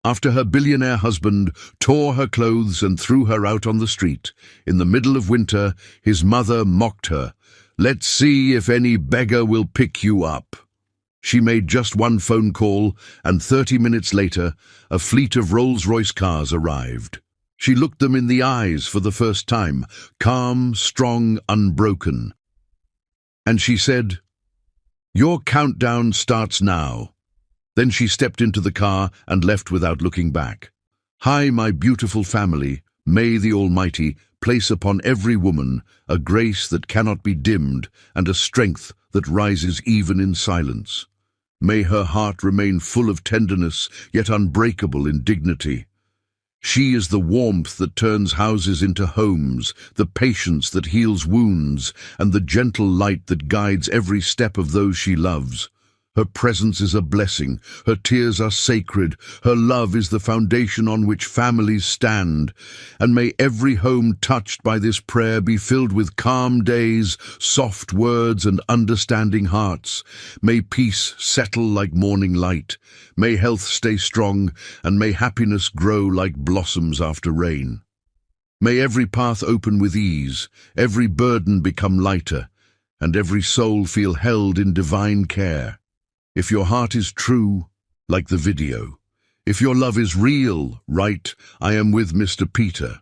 After her billionaire husband tore her clothes and threw her out on the street, in the middle of winter, his mother mocked her. "Let's see if any beggar will pick you up." She made just one phone call, and 30 minutes later, a fleet of Rolls-Royce cars arrived. She looked them in the eyes for the first time, calm, strong, unbroken. And she said, "Your countdown starts now." Then she stepped into the car and left without looking back. "Hi, my beautiful family. May the Almighty place upon every woman a grace that cannot be dimmed and a strength that rises even in silence. May her heart remain full of tenderness, yet unbreakable in dignity. She is the warmth that turns houses into homes, the patience that heals wounds, and the gentle light that guides every step of those she loves. Her presence is a blessing, her tears are sacred, her love is the foundation on which families stand. And may every home touched by this prayer be filled with calm days, soft words, and understanding hearts. May peace settle like morning light. May health stay strong, and may happiness grow like blossoms after rain. May every path open with ease, every burden become lighter, and every soul feel held in divine care. If your heart is true, like the video. If your love is real, write, "I am with Mr. Peter."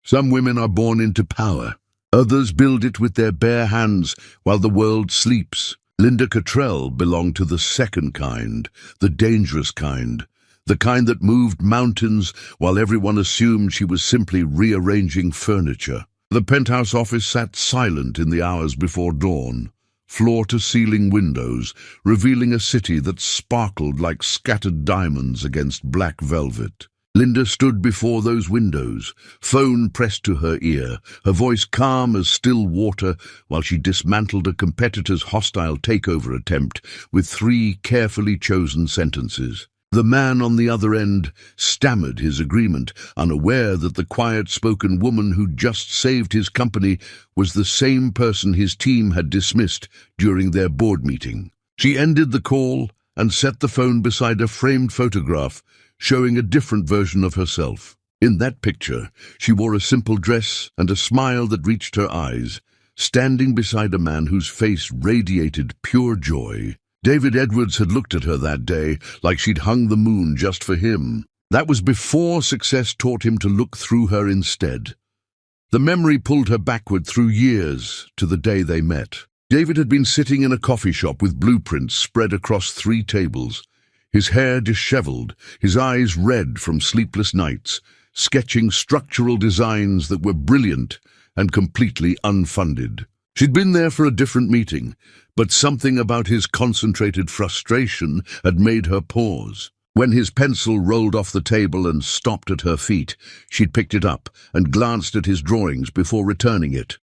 Some women are born into power. Others build it with their bare hands while the world sleeps. Linda Cottrell belonged to the second kind, the dangerous kind, the kind that moved mountains while everyone assumed she was simply rearranging furniture. The penthouse office sat silent in the hours before dawn. Floor-to-ceiling windows, revealing a city that sparkled like scattered diamonds against black velvet. Linda stood before those windows, phone pressed to her ear, her voice calm as still water, while she dismantled a competitor's hostile takeover attempt with 3 carefully chosen sentences. The man on the other end stammered his agreement, unaware that the quiet-spoken woman who'd just saved his company was the same person his team had dismissed during their board meeting. She ended the call and set the phone beside a framed photograph showing a different version of herself. In that picture, she wore a simple dress and a smile that reached her eyes, standing beside a man whose face radiated pure joy. David Edwards had looked at her that day like she'd hung the moon just for him. That was before success taught him to look through her instead. The memory pulled her backward through years to the day they met. David had been sitting in a coffee shop with blueprints spread across 3 tables, his hair disheveled, his eyes red from sleepless nights, sketching structural designs that were brilliant and completely unfunded. She'd been there for a different meeting, but something about his concentrated frustration had made her pause. When his pencil rolled off the table and stopped at her feet, she'd picked it up and glanced at his drawings before returning it.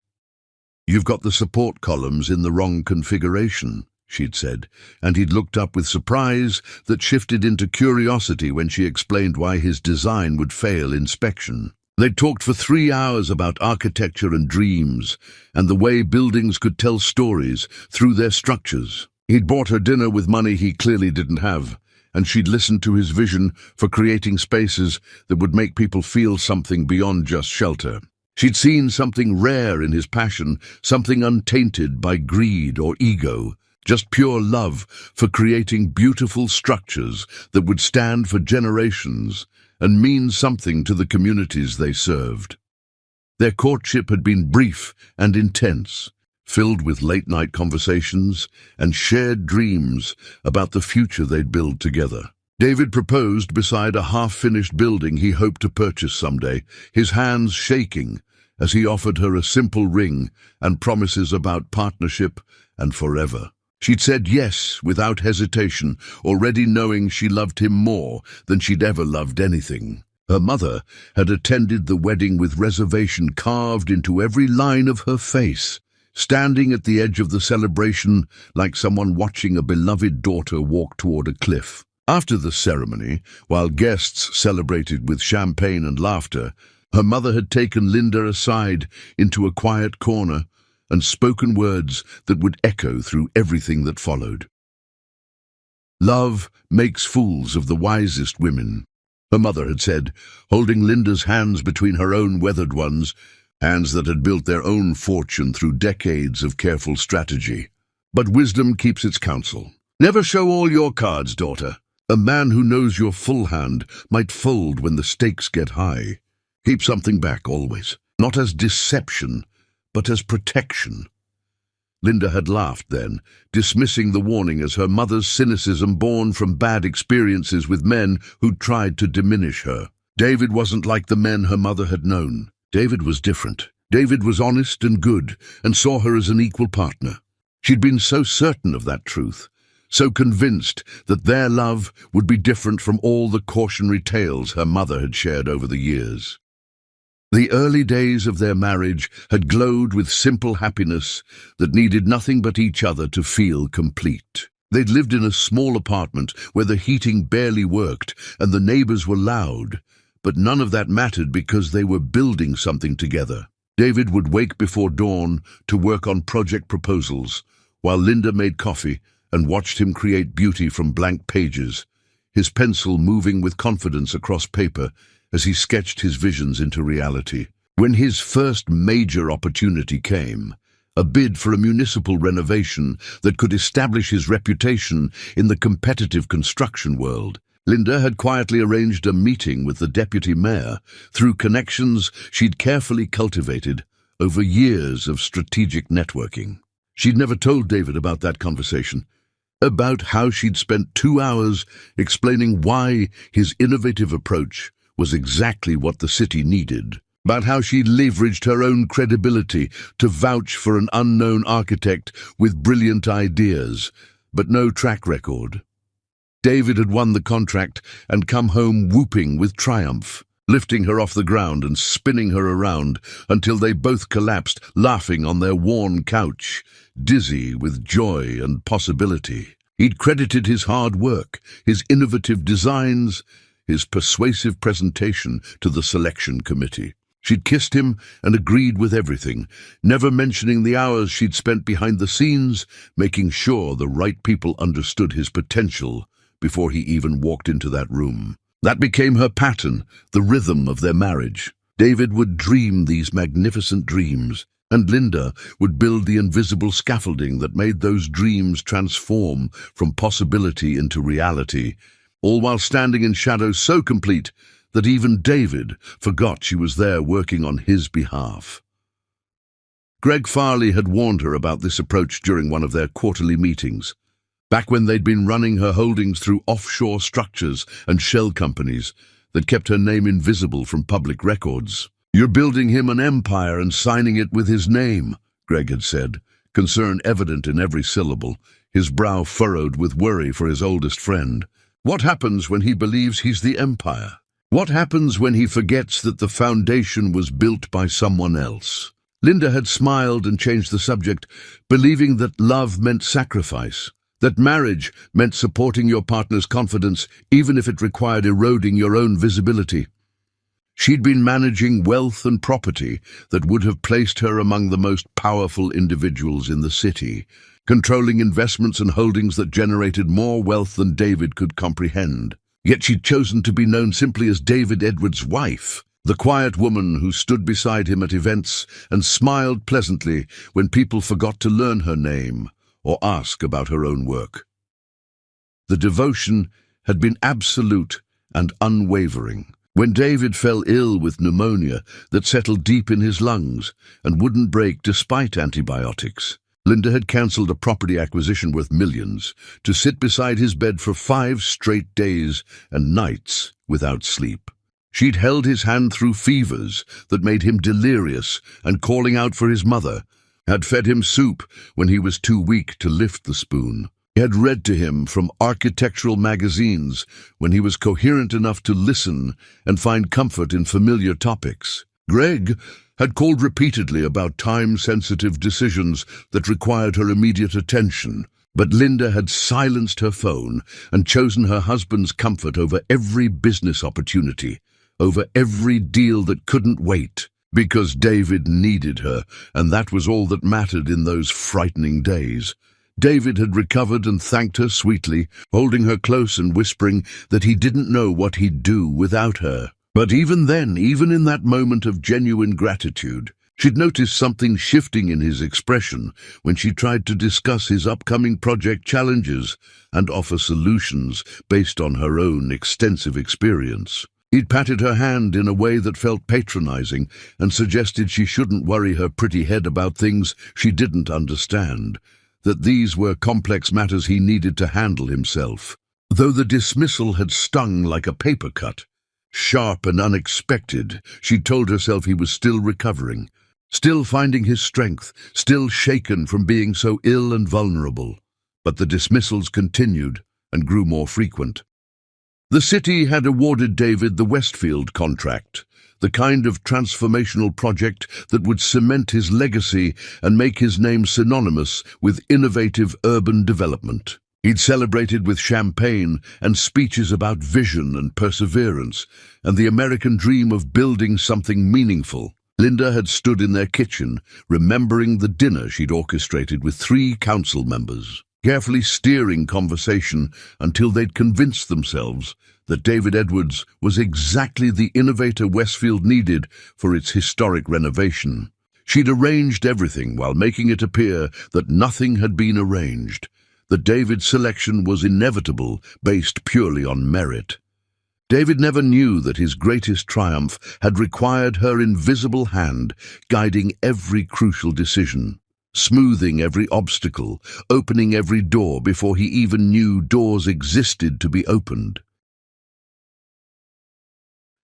"You've got the support columns in the wrong configuration," she'd said, and he'd looked up with surprise that shifted into curiosity when she explained why his design would fail inspection. They'd talked for 3 hours about architecture and dreams, and the way buildings could tell stories through their structures. He'd bought her dinner with money he clearly didn't have, and she'd listened to his vision for creating spaces that would make people feel something beyond just shelter. She'd seen something rare in his passion, something untainted by greed or ego, just pure love for creating beautiful structures that would stand for generations and mean something to the communities they served. Their courtship had been brief and intense, filled with late-night conversations and shared dreams about the future they'd build together. David proposed beside a half-finished building he hoped to purchase someday, his hands shaking as he offered her a simple ring and promises about partnership and forever. She'd said yes without hesitation, already knowing she loved him more than she'd ever loved anything. Her mother had attended the wedding with reservation carved into every line of her face, standing at the edge of the celebration like someone watching a beloved daughter walk toward a cliff. After the ceremony, while guests celebrated with champagne and laughter, her mother had taken Linda aside into a quiet corner and spoken words that would echo through everything that followed. "Love makes fools of the wisest women. her mother had said, holding Linda's hands between her own weathered ones, hands that had built their own fortune through decades of careful strategy. But wisdom keeps its counsel. Never show all your cards, daughter. A man who knows your full hand might fold when the stakes get high. Keep something back always, not as deception, but as protection. Linda had laughed then, dismissing the warning as her mother's cynicism born from bad experiences with men who'd tried to diminish her. David wasn't like the men her mother had known. David was different. David was honest and good, and saw her as an equal partner. She'd been so certain of that truth, so convinced that their love would be different from all the cautionary tales her mother had shared over the years. The early days of their marriage had glowed with simple happiness that needed nothing but each other to feel complete. They'd lived in a small apartment where the heating barely worked and the neighbors were loud, but none of that mattered because they were building something together. David would wake before dawn to work on project proposals, while Linda made coffee and watched him create beauty from blank pages, his pencil moving with confidence across paper as he sketched his visions into reality. When his first major opportunity came, a bid for a municipal renovation that could establish his reputation in the competitive construction world, Linda had quietly arranged a meeting with the deputy mayor through connections she'd carefully cultivated over years of strategic networking. She'd never told David about that conversation, about how she'd spent 2 hours explaining why his innovative approach was exactly what the city needed, about how she'd leveraged her own credibility to vouch for an unknown architect with brilliant ideas, but no track record. David had won the contract and come home whooping with triumph, lifting her off the ground and spinning her around until they both collapsed, laughing on their worn couch, dizzy with joy and possibility. He'd credited his hard work, his innovative designs, his persuasive presentation to the selection committee. She'd kissed him and agreed with everything, never mentioning the hours she'd spent behind the scenes, making sure the right people understood his potential before he even walked into that room. That became her pattern, the rhythm of their marriage. David would dream these magnificent dreams, and Linda would build the invisible scaffolding that made those dreams transform from possibility into reality, all while standing in shadow so complete that even David forgot she was there working on his behalf. Greg Farley had warned her about this approach during one of their quarterly meetings, back when they'd been running her holdings through offshore structures and shell companies that kept her name invisible from public records. "You're building him an empire and signing it with his name," Greg had said, concern evident in every syllable, his brow furrowed with worry for his oldest friend. What happens when he believes he's the empire? What happens when he forgets that the foundation was built by someone else? Linda had smiled and changed the subject, believing that love meant sacrifice, that marriage meant supporting your partner's confidence even if it required eroding your own visibility. She'd been managing wealth and property that would have placed her among the most powerful individuals in the city, controlling investments and holdings that generated more wealth than David could comprehend. Yet she'd chosen to be known simply as David Edwards' wife, the quiet woman who stood beside him at events and smiled pleasantly when people forgot to learn her name or ask about her own work. The devotion had been absolute and unwavering. When David fell ill with pneumonia that settled deep in his lungs and wouldn't break despite antibiotics, Linda had cancelled a property acquisition worth millions to sit beside his bed for 5 straight days and nights without sleep. She'd held his hand through fevers that made him delirious and calling out for his mother, had fed him soup when he was too weak to lift the spoon. He had read to him from architectural magazines when he was coherent enough to listen and find comfort in familiar topics. Greg had called repeatedly about time-sensitive decisions that required her immediate attention, but Linda had silenced her phone and chosen her husband's comfort over every business opportunity, over every deal that couldn't wait, because David needed her, and that was all that mattered in those frightening days. David had recovered and thanked her sweetly, holding her close and whispering that he didn't know what he'd do without her. But even then, even in that moment of genuine gratitude, she'd noticed something shifting in his expression when she tried to discuss his upcoming project challenges and offer solutions based on her own extensive experience. He'd patted her hand in a way that felt patronizing and suggested she shouldn't worry her pretty head about things she didn't understand, that these were complex matters he needed to handle himself. Though the dismissal had stung like a paper cut, sharp and unexpected, she'd told herself he was still recovering, still finding his strength, still shaken from being so ill and vulnerable. But the dismissals continued and grew more frequent. The city had awarded David the Westfield contract, the kind of transformational project that would cement his legacy and make his name synonymous with innovative urban development. He'd celebrated with champagne and speeches about vision and perseverance and the American dream of building something meaningful. Linda had stood in their kitchen, remembering the dinner she'd orchestrated with 3 council members, carefully steering conversation until they'd convinced themselves that David Edwards was exactly the innovator Westfield needed for its historic renovation. She'd arranged everything while making it appear that nothing had been arranged, that David's selection was inevitable, based purely on merit. David never knew that his greatest triumph had required her invisible hand guiding every crucial decision, smoothing every obstacle, opening every door before he even knew doors existed to be opened.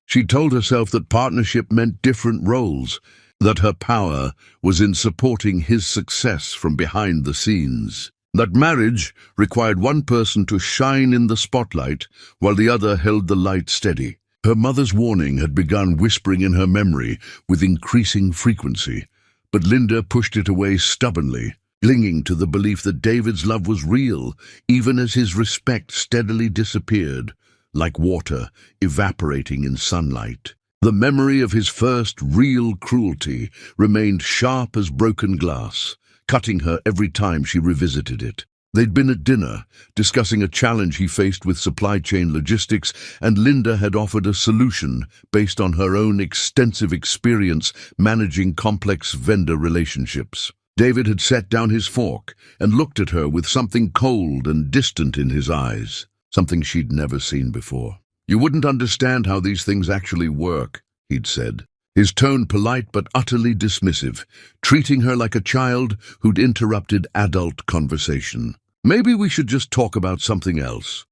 She told herself that partnership meant different roles, that her power was in supporting his success from behind the scenes, that marriage required one person to shine in the spotlight while the other held the light steady. Her mother's warning had begun whispering in her memory with increasing frequency, but Linda pushed it away stubbornly, clinging to the belief that David's love was real, even as his respect steadily disappeared, like water evaporating in sunlight. The memory of his first real cruelty remained sharp as broken glass, cutting her every time she revisited it. They'd been at dinner, discussing a challenge he faced with supply chain logistics, and Linda had offered a solution based on her own extensive experience managing complex vendor relationships. David had set down his fork and looked at her with something cold and distant in his eyes, something she'd never seen before. "You wouldn't understand how these things actually work," he'd said, his tone polite but utterly dismissive, treating her like a child who'd interrupted adult conversation. "Maybe we should just talk about something else."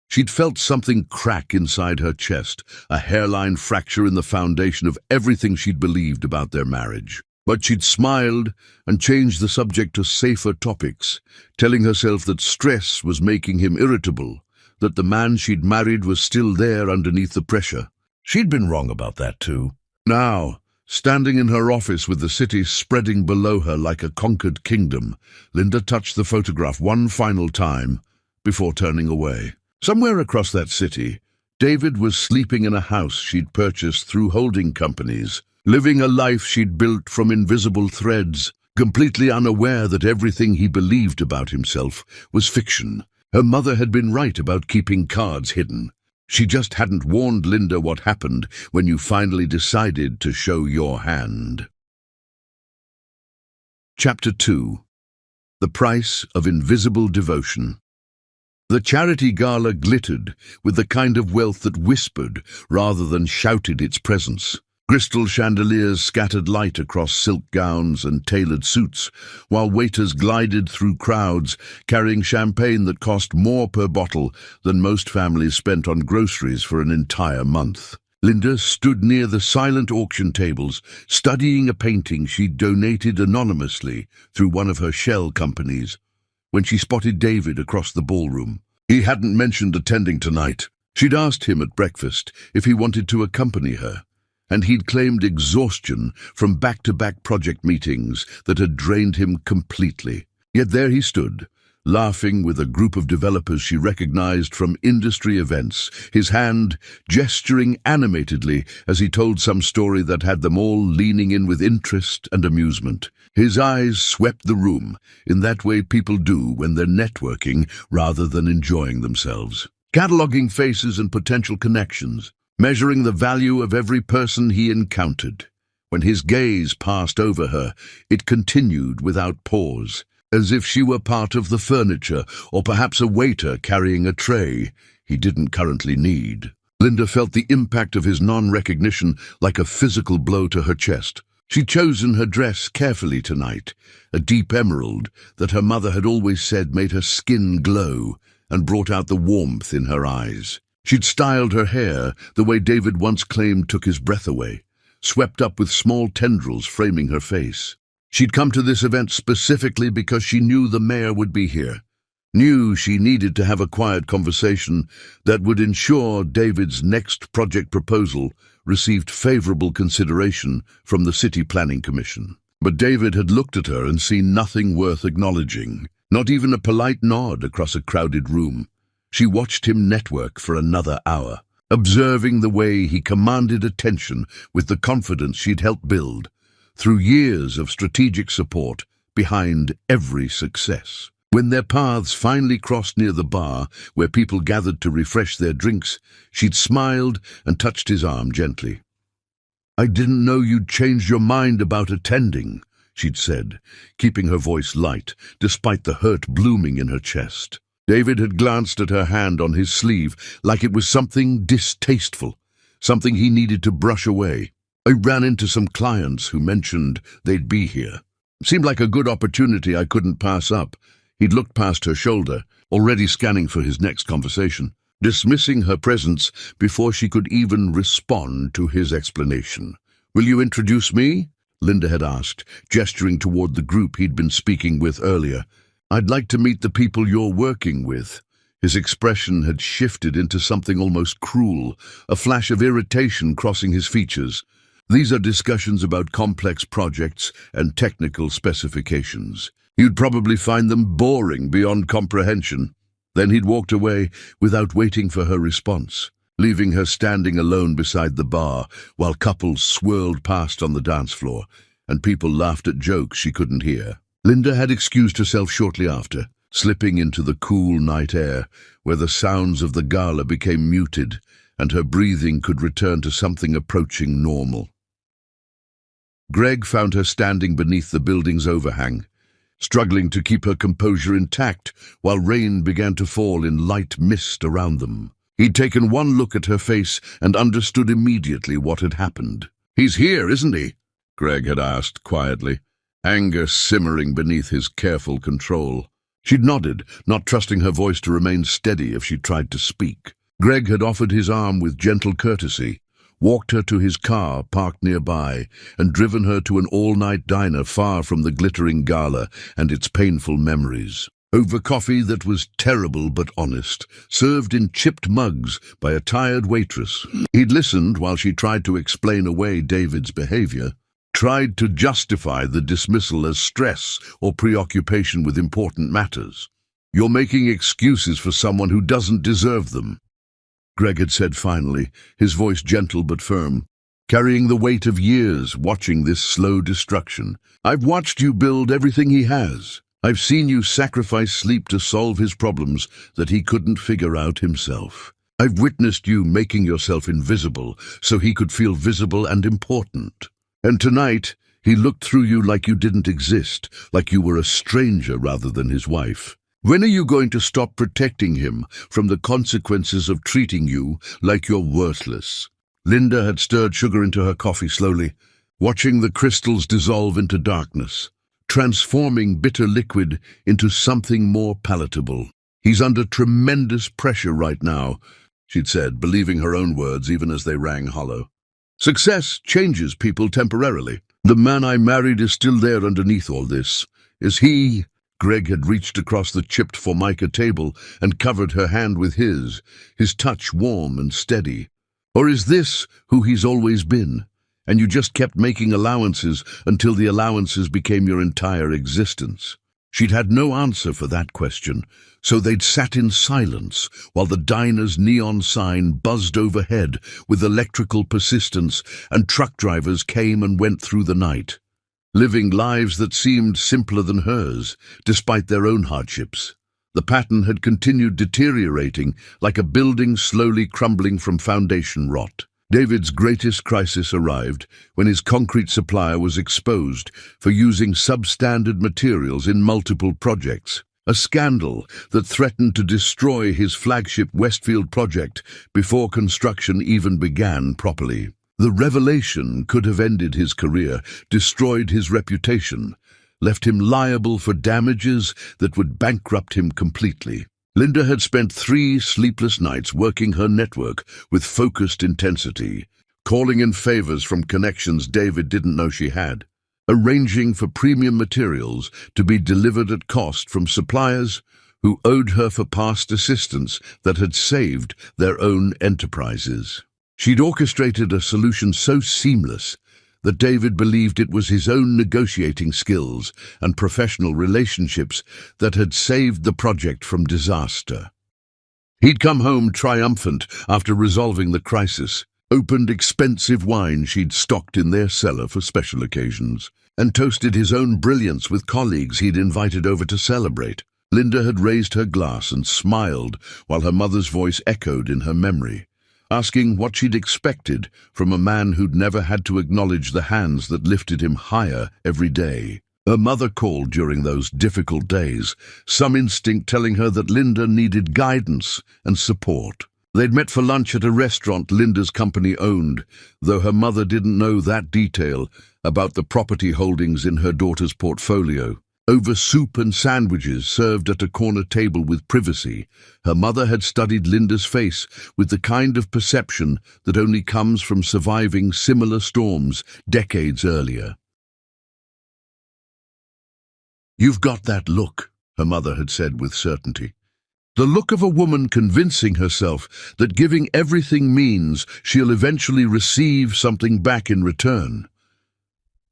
She'd felt something crack inside her chest, a hairline fracture in the foundation of everything she'd believed about their marriage. But she'd smiled and changed the subject to safer topics, telling herself that stress was making him irritable, that the man she'd married was still there underneath the pressure. She'd been wrong about that too. Now, standing in her office with the city spreading below her like a conquered kingdom, Linda touched the photograph one final time before turning away. Somewhere across that city, David was sleeping in a house she'd purchased through holding companies, living a life she'd built from invisible threads, completely unaware that everything he believed about himself was fiction. Her mother had been right about keeping cards hidden. She just hadn't warned Linda what happened when you finally decided to show your hand. Chapter 2. The Price of Invisible Devotion. The charity gala glittered with the kind of wealth that whispered rather than shouted its presence. Crystal chandeliers scattered light across silk gowns and tailored suits, while waiters glided through crowds carrying champagne that cost more per bottle than most families spent on groceries for an entire month. Linda stood near the silent auction tables, studying a painting she'd donated anonymously through one of her shell companies, when she spotted David across the ballroom. He hadn't mentioned attending tonight. She'd asked him at breakfast if he wanted to accompany her, and he'd claimed exhaustion from back-to-back project meetings that had drained him completely. Yet there he stood, laughing with a group of developers she recognized from industry events, his hand gesturing animatedly as he told some story that had them all leaning in with interest and amusement. His eyes swept the room, in that way people do when they're networking rather than enjoying themselves. Cataloging faces and potential connections, measuring the value of every person he encountered. When his gaze passed over her, it continued without pause, as if she were part of the furniture or perhaps a waiter carrying a tray he didn't currently need. Linda felt the impact of his non-recognition like a physical blow to her chest. She'd chosen her dress carefully tonight, a deep emerald that her mother had always said made her skin glow and brought out the warmth in her eyes. She'd styled her hair the way David once claimed took his breath away, swept up with small tendrils framing her face. She'd come to this event specifically because she knew the mayor would be here, knew she needed to have a quiet conversation that would ensure David's next project proposal received favorable consideration from the City Planning Commission. But David had looked at her and seen nothing worth acknowledging, not even a polite nod across a crowded room. She watched him network for another hour, observing the way he commanded attention with the confidence she'd helped build through years of strategic support behind every success. When their paths finally crossed near the bar where people gathered to refresh their drinks, she'd smiled and touched his arm gently. "I didn't know you'd changed your mind about attending," she'd said, keeping her voice light despite the hurt blooming in her chest. David had glanced at her hand on his sleeve like it was something distasteful, something he needed to brush away. "I ran into some clients who mentioned they'd be here. Seemed like a good opportunity I couldn't pass up." He'd looked past her shoulder, already scanning for his next conversation, dismissing her presence before she could even respond to his explanation. "Will you introduce me?" Linda had asked, gesturing toward the group he'd been speaking with earlier. "I'd like to meet the people you're working with." His expression had shifted into something almost cruel, a flash of irritation crossing his features. "These are discussions about complex projects and technical specifications. You'd probably find them boring beyond comprehension." Then he'd walked away without waiting for her response, leaving her standing alone beside the bar while couples swirled past on the dance floor and people laughed at jokes she couldn't hear. Linda had excused herself shortly after, slipping into the cool night air where the sounds of the gala became muted and her breathing could return to something approaching normal. Greg found her standing beneath the building's overhang, struggling to keep her composure intact while rain began to fall in light mist around them. He'd taken one look at her face and understood immediately what had happened. "He's here, isn't he?" Greg had asked quietly, anger simmering beneath his careful control. She'd nodded, not trusting her voice to remain steady if she tried to speak. Greg had offered his arm with gentle courtesy, walked her to his car parked nearby, and driven her to an all-night diner far from the glittering gala and its painful memories. Over coffee that was terrible but honest, served in chipped mugs by a tired waitress. He'd listened while she tried to explain away David's behavior, tried to justify the dismissal as stress or preoccupation with important matters. "You're making excuses for someone who doesn't deserve them," Greg had said finally, his voice gentle but firm, carrying the weight of years watching this slow destruction. "I've watched you build everything he has. I've seen you sacrifice sleep to solve his problems that he couldn't figure out himself. I've witnessed you making yourself invisible so he could feel visible and important. And tonight, he looked through you like you didn't exist, like you were a stranger rather than his wife. When are you going to stop protecting him from the consequences of treating you like you're worthless?" Linda had stirred sugar into her coffee slowly, watching the crystals dissolve into darkness, transforming bitter liquid into something more palatable. "He's under tremendous pressure right now," she'd said, believing her own words even as they rang hollow. "Success changes people temporarily. The man I married is still there underneath all this. Is he—" Greg had reached across the chipped formica table and covered her hand with his touch warm and steady. "Or is this who he's always been, and you just kept making allowances until the allowances became your entire existence?" She'd had no answer for that question, so they'd sat in silence while the diner's neon sign buzzed overhead with electrical persistence and truck drivers came and went through the night, living lives that seemed simpler than hers, despite their own hardships. The pattern had continued deteriorating like a building slowly crumbling from foundation rot. David's greatest crisis arrived when his concrete supplier was exposed for using substandard materials in multiple projects, a scandal that threatened to destroy his flagship Westfield project before construction even began properly. The revelation could have ended his career, destroyed his reputation, left him liable for damages that would bankrupt him completely. Linda had spent 3 sleepless nights working her network with focused intensity, calling in favors from connections David didn't know she had, arranging for premium materials to be delivered at cost from suppliers who owed her for past assistance that had saved their own enterprises. She'd orchestrated a solution so seamless that David believed it was his own negotiating skills and professional relationships that had saved the project from disaster. He'd come home triumphant after resolving the crisis, opened expensive wine she'd stocked in their cellar for special occasions, and toasted his own brilliance with colleagues he'd invited over to celebrate. Linda had raised her glass and smiled while her mother's voice echoed in her memory, asking what she'd expected from a man who'd never had to acknowledge the hands that lifted him higher every day. Her mother called during those difficult days, some instinct telling her that Linda needed guidance and support. They'd met for lunch at a restaurant Linda's company owned, though her mother didn't know that detail about the property holdings in her daughter's portfolio. Over soup and sandwiches served at a corner table with privacy, her mother had studied Linda's face with the kind of perception that only comes from surviving similar storms decades earlier. "You've got that look," her mother had said with certainty. "The look of a woman convincing herself that giving everything means she'll eventually receive something back in return."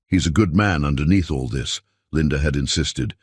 "He's a good man underneath all this," Linda had insisted,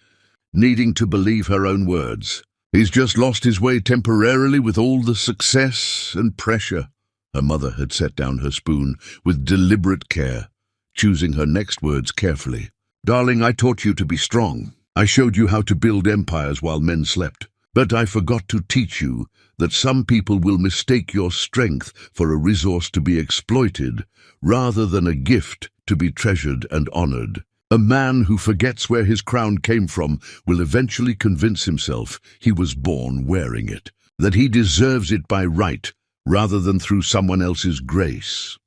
needing to believe her own words. "He's just lost his way temporarily with all the success and pressure." Her mother had set down her spoon with deliberate care, choosing her next words carefully. "Darling, I taught you to be strong. I showed you how to build empires while men slept. But I forgot to teach you that some people will mistake your strength for a resource to be exploited rather than a gift to be treasured and honored. A man who forgets where his crown came from will eventually convince himself he was born wearing it, that he deserves it by right rather than through someone else's grace."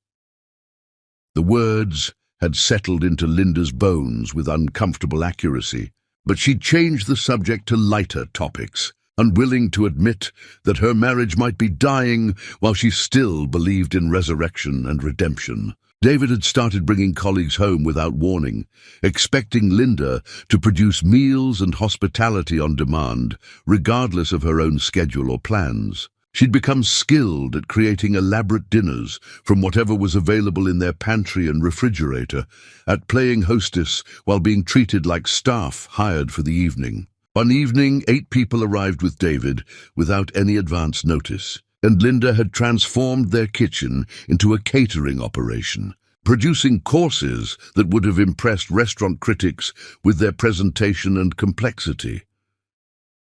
The words had settled into Linda's bones with uncomfortable accuracy, but she'd changed the subject to lighter topics, unwilling to admit that her marriage might be dying while she still believed in resurrection and redemption. David had started bringing colleagues home without warning, expecting Linda to produce meals and hospitality on demand, regardless of her own schedule or plans. She'd become skilled at creating elaborate dinners from whatever was available in their pantry and refrigerator, at playing hostess while being treated like staff hired for the evening. One evening, 8 people arrived with David without any advance notice, and Linda had transformed their kitchen into a catering operation, producing courses that would have impressed restaurant critics with their presentation and complexity.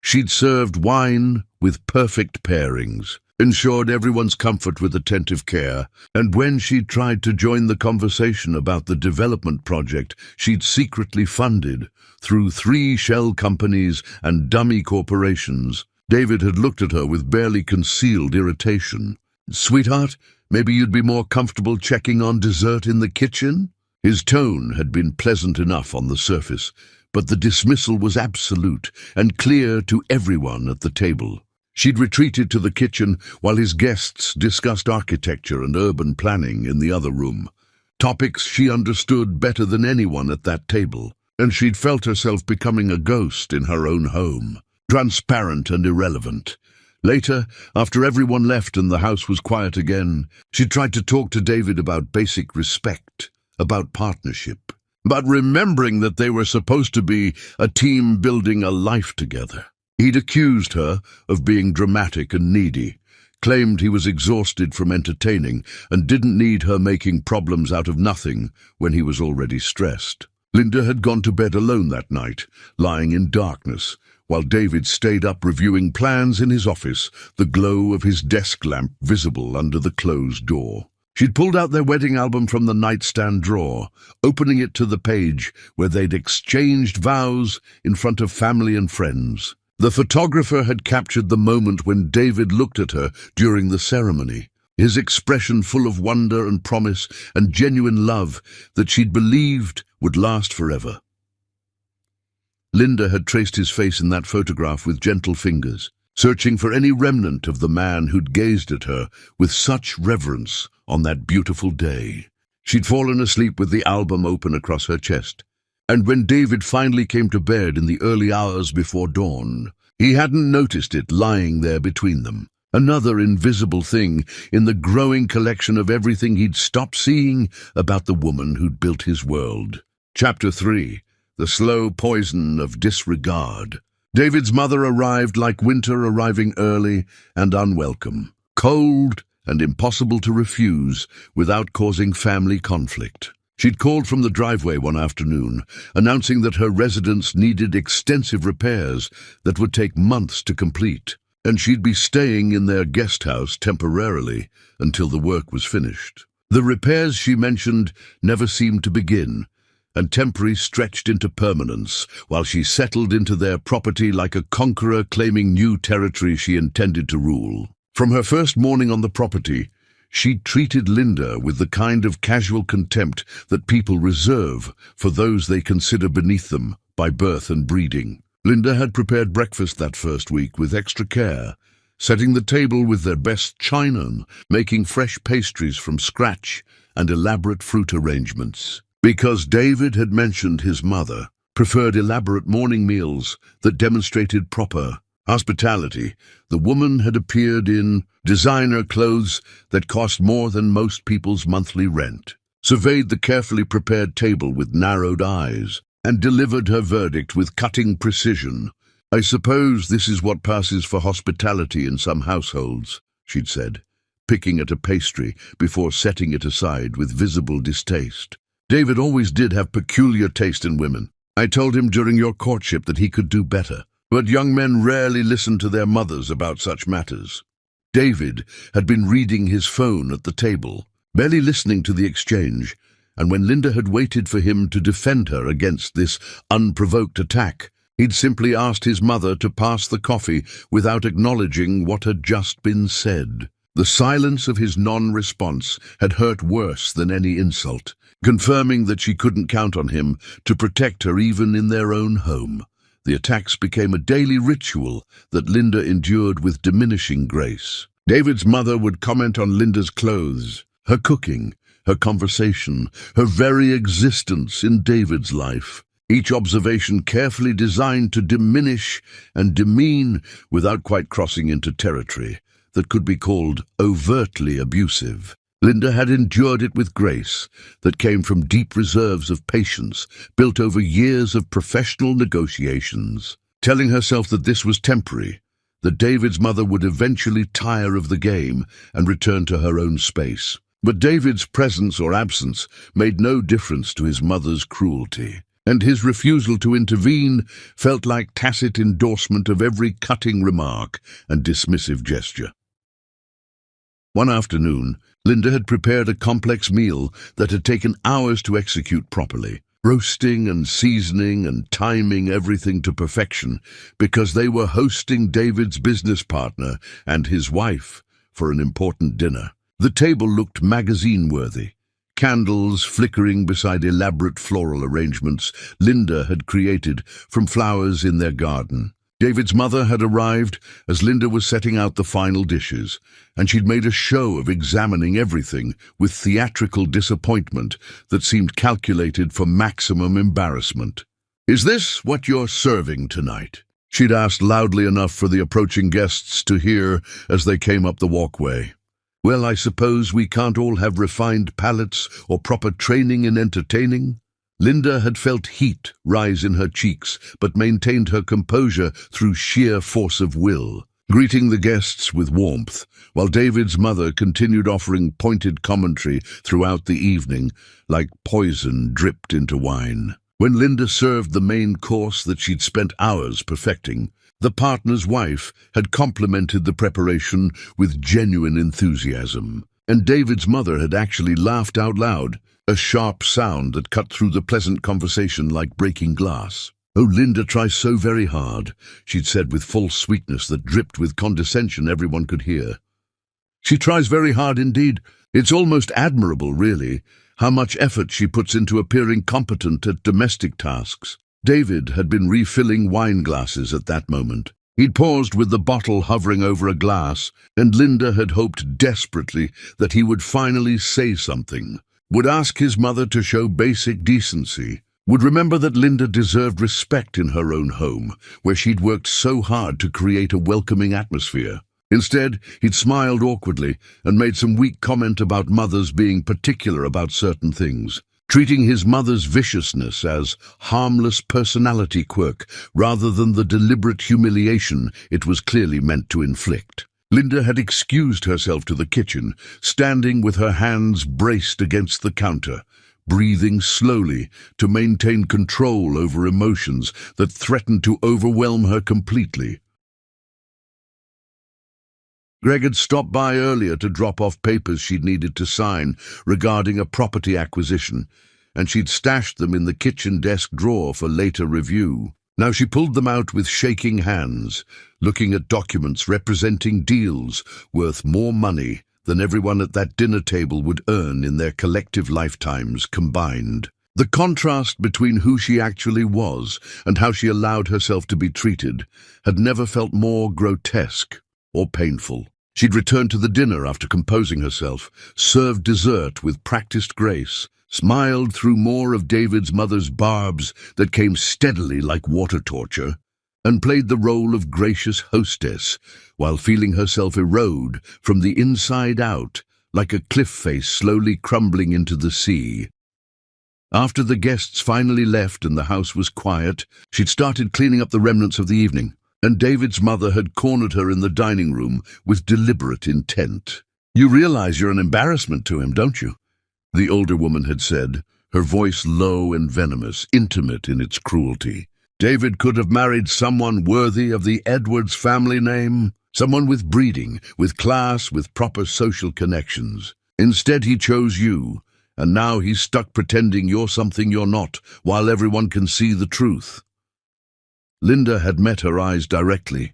She'd served wine with perfect pairings, ensured everyone's comfort with attentive care, and when she'd tried to join the conversation about the development project she'd secretly funded through 3 shell companies and dummy corporations, David had looked at her with barely concealed irritation. "Sweetheart, maybe you'd be more comfortable checking on dessert in the kitchen?" His tone had been pleasant enough on the surface, but the dismissal was absolute and clear to everyone at the table. She'd retreated to the kitchen while his guests discussed architecture and urban planning in the other room, topics she understood better than anyone at that table, and she'd felt herself becoming a ghost in her own home, transparent and irrelevant. Later, after everyone left and the house was quiet again, she tried to talk to David about basic respect, about partnership. but remembering that they were supposed to be a team building a life together. He'd accused her of being dramatic and needy, claimed he was exhausted from entertaining and didn't need her making problems out of nothing when he was already stressed. Linda had gone to bed alone that night, lying in darkness, while David stayed up reviewing plans in his office, the glow of his desk lamp visible under the closed door. She'd pulled out their wedding album from the nightstand drawer, opening it to the page where they'd exchanged vows in front of family and friends. The photographer had captured the moment when David looked at her during the ceremony, his expression full of wonder and promise and genuine love that she'd believed would last forever. Linda had traced his face in that photograph with gentle fingers, searching for any remnant of the man who'd gazed at her with such reverence on that beautiful day. She'd fallen asleep with the album open across her chest, and when David finally came to bed in the early hours before dawn, he hadn't noticed it lying there between them, another invisible thing in the growing collection of everything he'd stopped seeing about the woman who'd built his world. Chapter 3. The Slow Poison of Disregard. David's mother arrived like winter arriving early and unwelcome, cold and impossible to refuse without causing family conflict. She'd called from the driveway one afternoon, announcing that her residence needed extensive repairs that would take months to complete, and she'd be staying in their guest house temporarily until the work was finished. The repairs she mentioned never seemed to begin, and temporary stretched into permanence, while she settled into their property like a conqueror claiming new territory she intended to rule. From her first morning on the property, she'd treated Linda with the kind of casual contempt that people reserve for those they consider beneath them by birth and breeding. Linda had prepared breakfast that first week with extra care, setting the table with their best china, making fresh pastries from scratch and elaborate fruit arrangements. Because David had mentioned his mother preferred elaborate morning meals that demonstrated proper hospitality, the woman had appeared in designer clothes that cost more than most people's monthly rent, surveyed the carefully prepared table with narrowed eyes, and delivered her verdict with cutting precision. "I suppose this is what passes for hospitality in some households," she'd said, picking at a pastry before setting it aside with visible distaste. "David always did have peculiar taste in women. I told him during your courtship that he could do better, but young men rarely listen to their mothers about such matters." David had been reading his phone at the table, barely listening to the exchange, and when Linda had waited for him to defend her against this unprovoked attack, he'd simply asked his mother to pass the coffee without acknowledging what had just been said. The silence of his non-response had hurt worse than any insult, confirming that she couldn't count on him to protect her even in their own home. The attacks became a daily ritual that Linda endured with diminishing grace. David's mother would comment on Linda's clothes, her cooking, her conversation, her very existence in David's life. Each observation carefully designed to diminish and demean without quite crossing into territory that could be called overtly abusive. Linda had endured it with grace that came from deep reserves of patience built over years of professional negotiations, telling herself that this was temporary, that David's mother would eventually tire of the game and return to her own space. But David's presence or absence made no difference to his mother's cruelty, and his refusal to intervene felt like tacit endorsement of every cutting remark and dismissive gesture. One afternoon, Linda had prepared a complex meal that had taken hours to execute properly, roasting and seasoning and timing everything to perfection because they were hosting David's business partner and his wife for an important dinner. The table looked magazine-worthy, candles flickering beside elaborate floral arrangements Linda had created from flowers in their garden. David's mother had arrived as Linda was setting out the final dishes, and she'd made a show of examining everything with theatrical disappointment that seemed calculated for maximum embarrassment. "Is this what you're serving tonight?" she'd asked loudly enough for the approaching guests to hear as they came up the walkway. "Well, I suppose we can't all have refined palates or proper training in entertaining," Linda had felt heat rise in her cheeks, but maintained her composure through sheer force of will, greeting the guests with warmth, while David's mother continued offering pointed commentary throughout the evening, like poison dripped into wine. When Linda served the main course that she'd spent hours perfecting, the partner's wife had complimented the preparation with genuine enthusiasm, and David's mother had actually laughed out loud, a sharp sound that cut through the pleasant conversation like breaking glass. "Oh, Linda tries so very hard," she'd said with false sweetness that dripped with condescension everyone could hear. "She tries very hard indeed. It's almost admirable, really, how much effort she puts into appearing competent at domestic tasks." David had been refilling wine glasses at that moment. He'd paused with the bottle hovering over a glass, and Linda had hoped desperately that he would finally say something, would ask his mother to show basic decency, would remember that Linda deserved respect in her own home, where she'd worked so hard to create a welcoming atmosphere. Instead, he'd smiled awkwardly and made some weak comment about mothers being particular about certain things, treating his mother's viciousness as harmless personality quirk rather than the deliberate humiliation it was clearly meant to inflict. Linda had excused herself to the kitchen, standing with her hands braced against the counter, breathing slowly to maintain control over emotions that threatened to overwhelm her completely. Greg had stopped by earlier to drop off papers she'd needed to sign regarding a property acquisition, and she'd stashed them in the kitchen desk drawer for later review. Now she pulled them out with shaking hands, looking at documents representing deals worth more money than everyone at that dinner table would earn in their collective lifetimes combined. The contrast between who she actually was and how she allowed herself to be treated had never felt more grotesque or painful. She'd returned to the dinner after composing herself, served dessert with practiced grace, smiled through more of David's mother's barbs that came steadily like water torture, and played the role of gracious hostess while feeling herself erode from the inside out like a cliff face slowly crumbling into the sea. After the guests finally left and the house was quiet, she'd started cleaning up the remnants of the evening, and David's mother had cornered her in the dining room with deliberate intent. "You realize you're an embarrassment to him, don't you?" the older woman had said, her voice low and venomous, intimate in its cruelty. David could have married someone worthy of the Edwards family name, someone with breeding, with class, with proper social connections. Instead, he chose you, and now he's stuck pretending you're something you're not, while everyone can see the truth. Linda had met her eyes directly,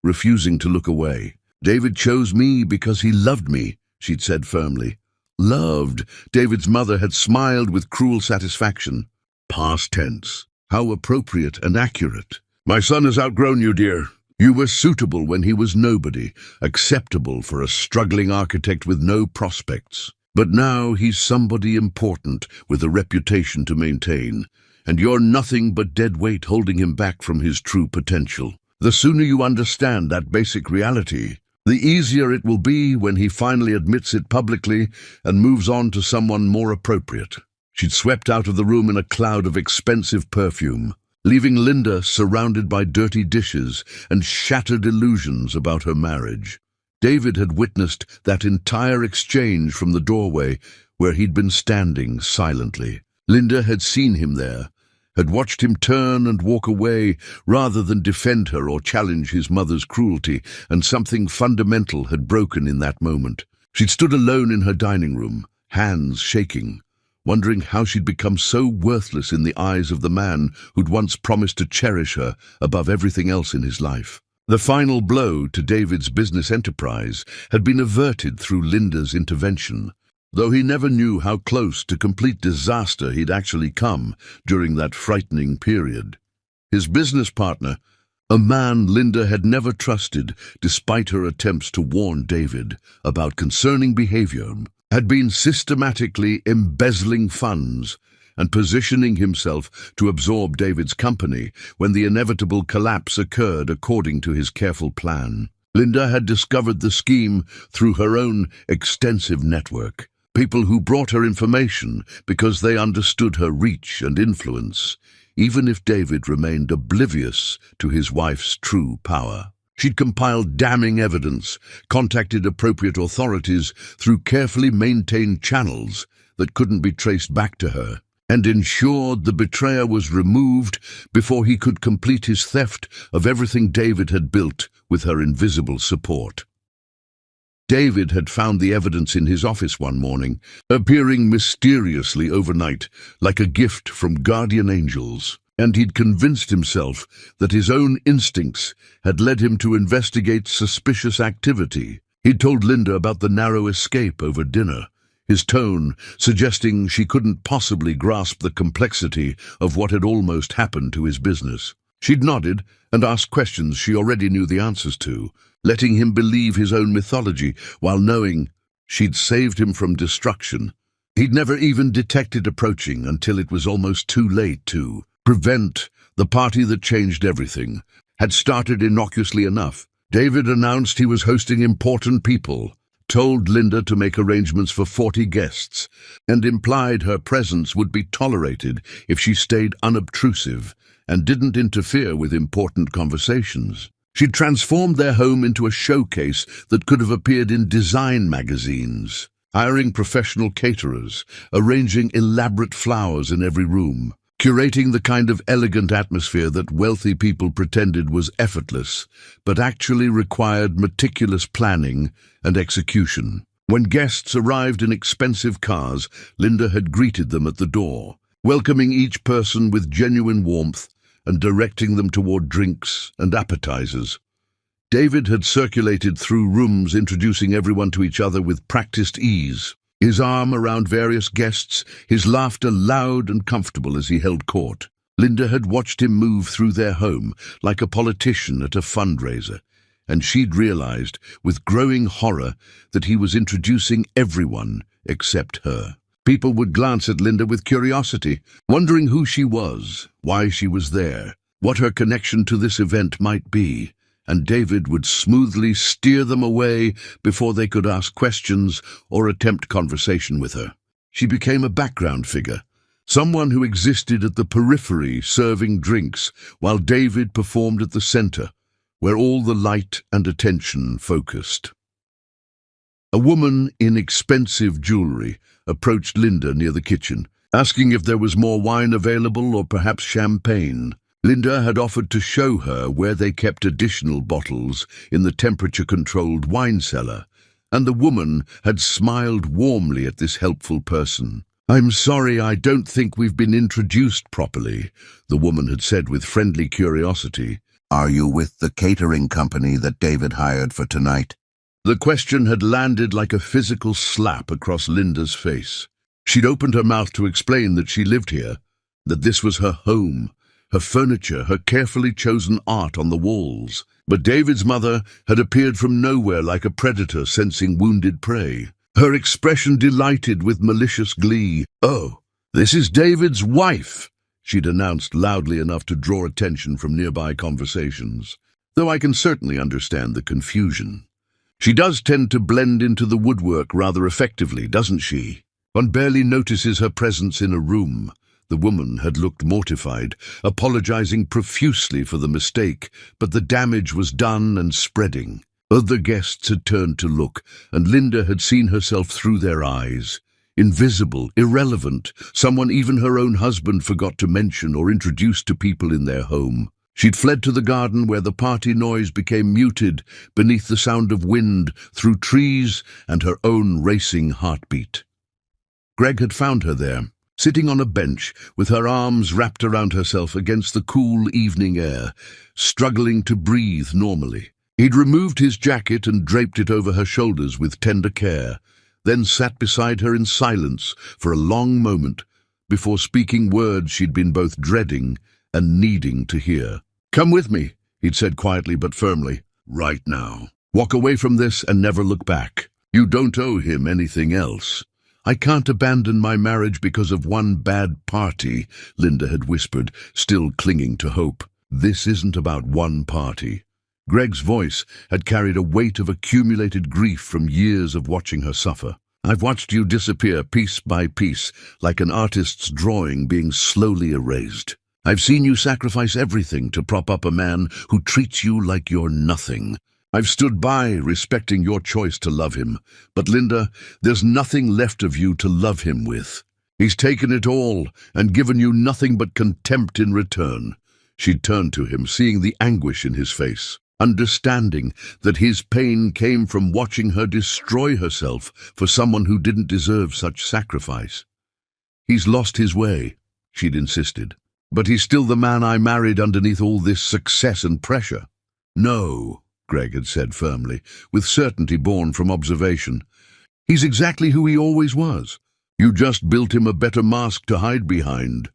refusing to look away. "David chose me because he loved me," she'd said firmly. Loved. David's mother had smiled with cruel satisfaction. Past tense. How appropriate and accurate. "My son has outgrown you, dear. You were suitable when he was nobody, acceptable for a struggling architect with no prospects. But now he's somebody important with a reputation to maintain, and you're nothing but dead weight holding him back from his true potential. The sooner you understand that basic reality, the easier it will be when he finally admits it publicly and moves on to someone more appropriate." She'd swept out of the room in a cloud of expensive perfume, leaving Linda surrounded by dirty dishes and shattered illusions about her marriage. David had witnessed that entire exchange from the doorway where he'd been standing silently. Linda had seen him there, had watched him turn and walk away rather than defend her or challenge his mother's cruelty, and something fundamental had broken in that moment. She'd stood alone in her dining room, hands shaking, wondering how she'd become so worthless in the eyes of the man who'd once promised to cherish her above everything else in his life. The final blow to David's business enterprise had been averted through Linda's intervention, though he never knew how close to complete disaster he'd actually come during that frightening period. His business partner, a man Linda had never trusted despite her attempts to warn David about concerning behavior, had been systematically embezzling funds and positioning himself to absorb David's company when the inevitable collapse occurred according to his careful plan. Linda had discovered the scheme through her own extensive network. People who brought her information because they understood her reach and influence, even if David remained oblivious to his wife's true power. She'd compiled damning evidence, contacted appropriate authorities through carefully maintained channels that couldn't be traced back to her, and ensured the betrayer was removed before he could complete his theft of everything David had built with her invisible support. David had found the evidence in his office one morning, appearing mysteriously overnight like a gift from guardian angels, and he'd convinced himself that his own instincts had led him to investigate suspicious activity. He'd told Linda about the narrow escape over dinner, his tone suggesting she couldn't possibly grasp the complexity of what had almost happened to his business. She'd nodded and asked questions she already knew the answers to, letting him believe his own mythology while knowing she'd saved him from destruction. He'd never even detected approaching until it was almost too late to prevent. The party that changed everything had started innocuously enough. David announced he was hosting important people, told Linda to make arrangements for 40 guests, and implied her presence would be tolerated if she stayed unobtrusive and didn't interfere with important conversations. She'd transformed their home into a showcase that could have appeared in design magazines, hiring professional caterers, arranging elaborate flowers in every room, curating the kind of elegant atmosphere that wealthy people pretended was effortless, but actually required meticulous planning and execution. When guests arrived in expensive cars, Linda had greeted them at the door, welcoming each person with genuine warmth and directing them toward drinks and appetizers. David had circulated through rooms, introducing everyone to each other with practiced ease, his arm around various guests, his laughter loud and comfortable as he held court. Linda had watched him move through their home like a politician at a fundraiser, and she'd realized with growing horror that he was introducing everyone except her. People would glance at Linda with curiosity, wondering who she was, why she was there, what her connection to this event might be, and David would smoothly steer them away before they could ask questions or attempt conversation with her. She became a background figure, someone who existed at the periphery serving drinks, while David performed at the center, where all the light and attention focused. A woman in expensive jewelry approached Linda near the kitchen, asking if there was more wine available or perhaps champagne. Linda had offered to show her where they kept additional bottles in the temperature-controlled wine cellar, and the woman had smiled warmly at this helpful person. "I'm sorry, I don't think we've been introduced properly," the woman had said with friendly curiosity. "Are you with the catering company that David hired for tonight?" The question had landed like a physical slap across Linda's face. She'd opened her mouth to explain that she lived here, that this was her home, her furniture, her carefully chosen art on the walls. But David's mother had appeared from nowhere like a predator sensing wounded prey, her expression delighted with malicious glee. "Oh, this is David's wife," she'd announced loudly enough to draw attention from nearby conversations. "Though I can certainly understand the confusion. She does tend to blend into the woodwork rather effectively, doesn't she? One barely notices her presence in a room." The woman had looked mortified, apologizing profusely for the mistake, but the damage was done and spreading. Other guests had turned to look, and Linda had seen herself through their eyes. Invisible, irrelevant, someone even her own husband forgot to mention or introduce to people in their home. She'd fled to the garden where the party noise became muted beneath the sound of wind through trees and her own racing heartbeat. Greg had found her there, sitting on a bench with her arms wrapped around herself against the cool evening air, struggling to breathe normally. He'd removed his jacket and draped it over her shoulders with tender care, then sat beside her in silence for a long moment before speaking words she'd been both dreading and needing to hear. "Come with me," he'd said quietly but firmly. "Right now. Walk away from this and never look back. You don't owe him anything else." "I can't abandon my marriage because of one bad party," Linda had whispered, still clinging to hope. "This isn't about one party." Greg's voice had carried a weight of accumulated grief from years of watching her suffer. I've watched you disappear piece by piece, like an artist's drawing being slowly erased. I've seen you sacrifice everything to prop up a man who treats you like you're nothing. I've stood by, respecting your choice to love him. But Linda, there's nothing left of you to love him with. He's taken it all and given you nothing but contempt in return. She turned to him, seeing the anguish in his face, understanding that his pain came from watching her destroy herself for someone who didn't deserve such sacrifice. He's lost his way, she'd insisted. But he's still the man I married underneath all this success and pressure. No, Greg had said firmly, with certainty born from observation. He's exactly who he always was. You just built him a better mask to hide behind.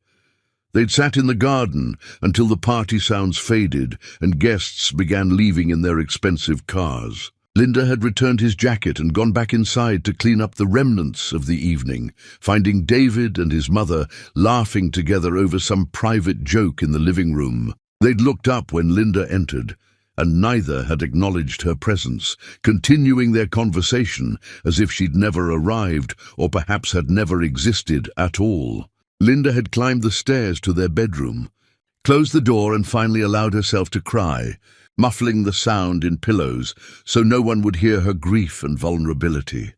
They'd sat in the garden until the party sounds faded and guests began leaving in their expensive cars. Linda had returned his jacket and gone back inside to clean up the remnants of the evening, finding David and his mother laughing together over some private joke in the living room. They'd looked up when Linda entered, and neither had acknowledged her presence, continuing their conversation as if she'd never arrived or perhaps had never existed at all. Linda had climbed the stairs to their bedroom, closed the door and finally allowed herself to cry, muffling the sound in pillows so no one would hear her grief and vulnerability.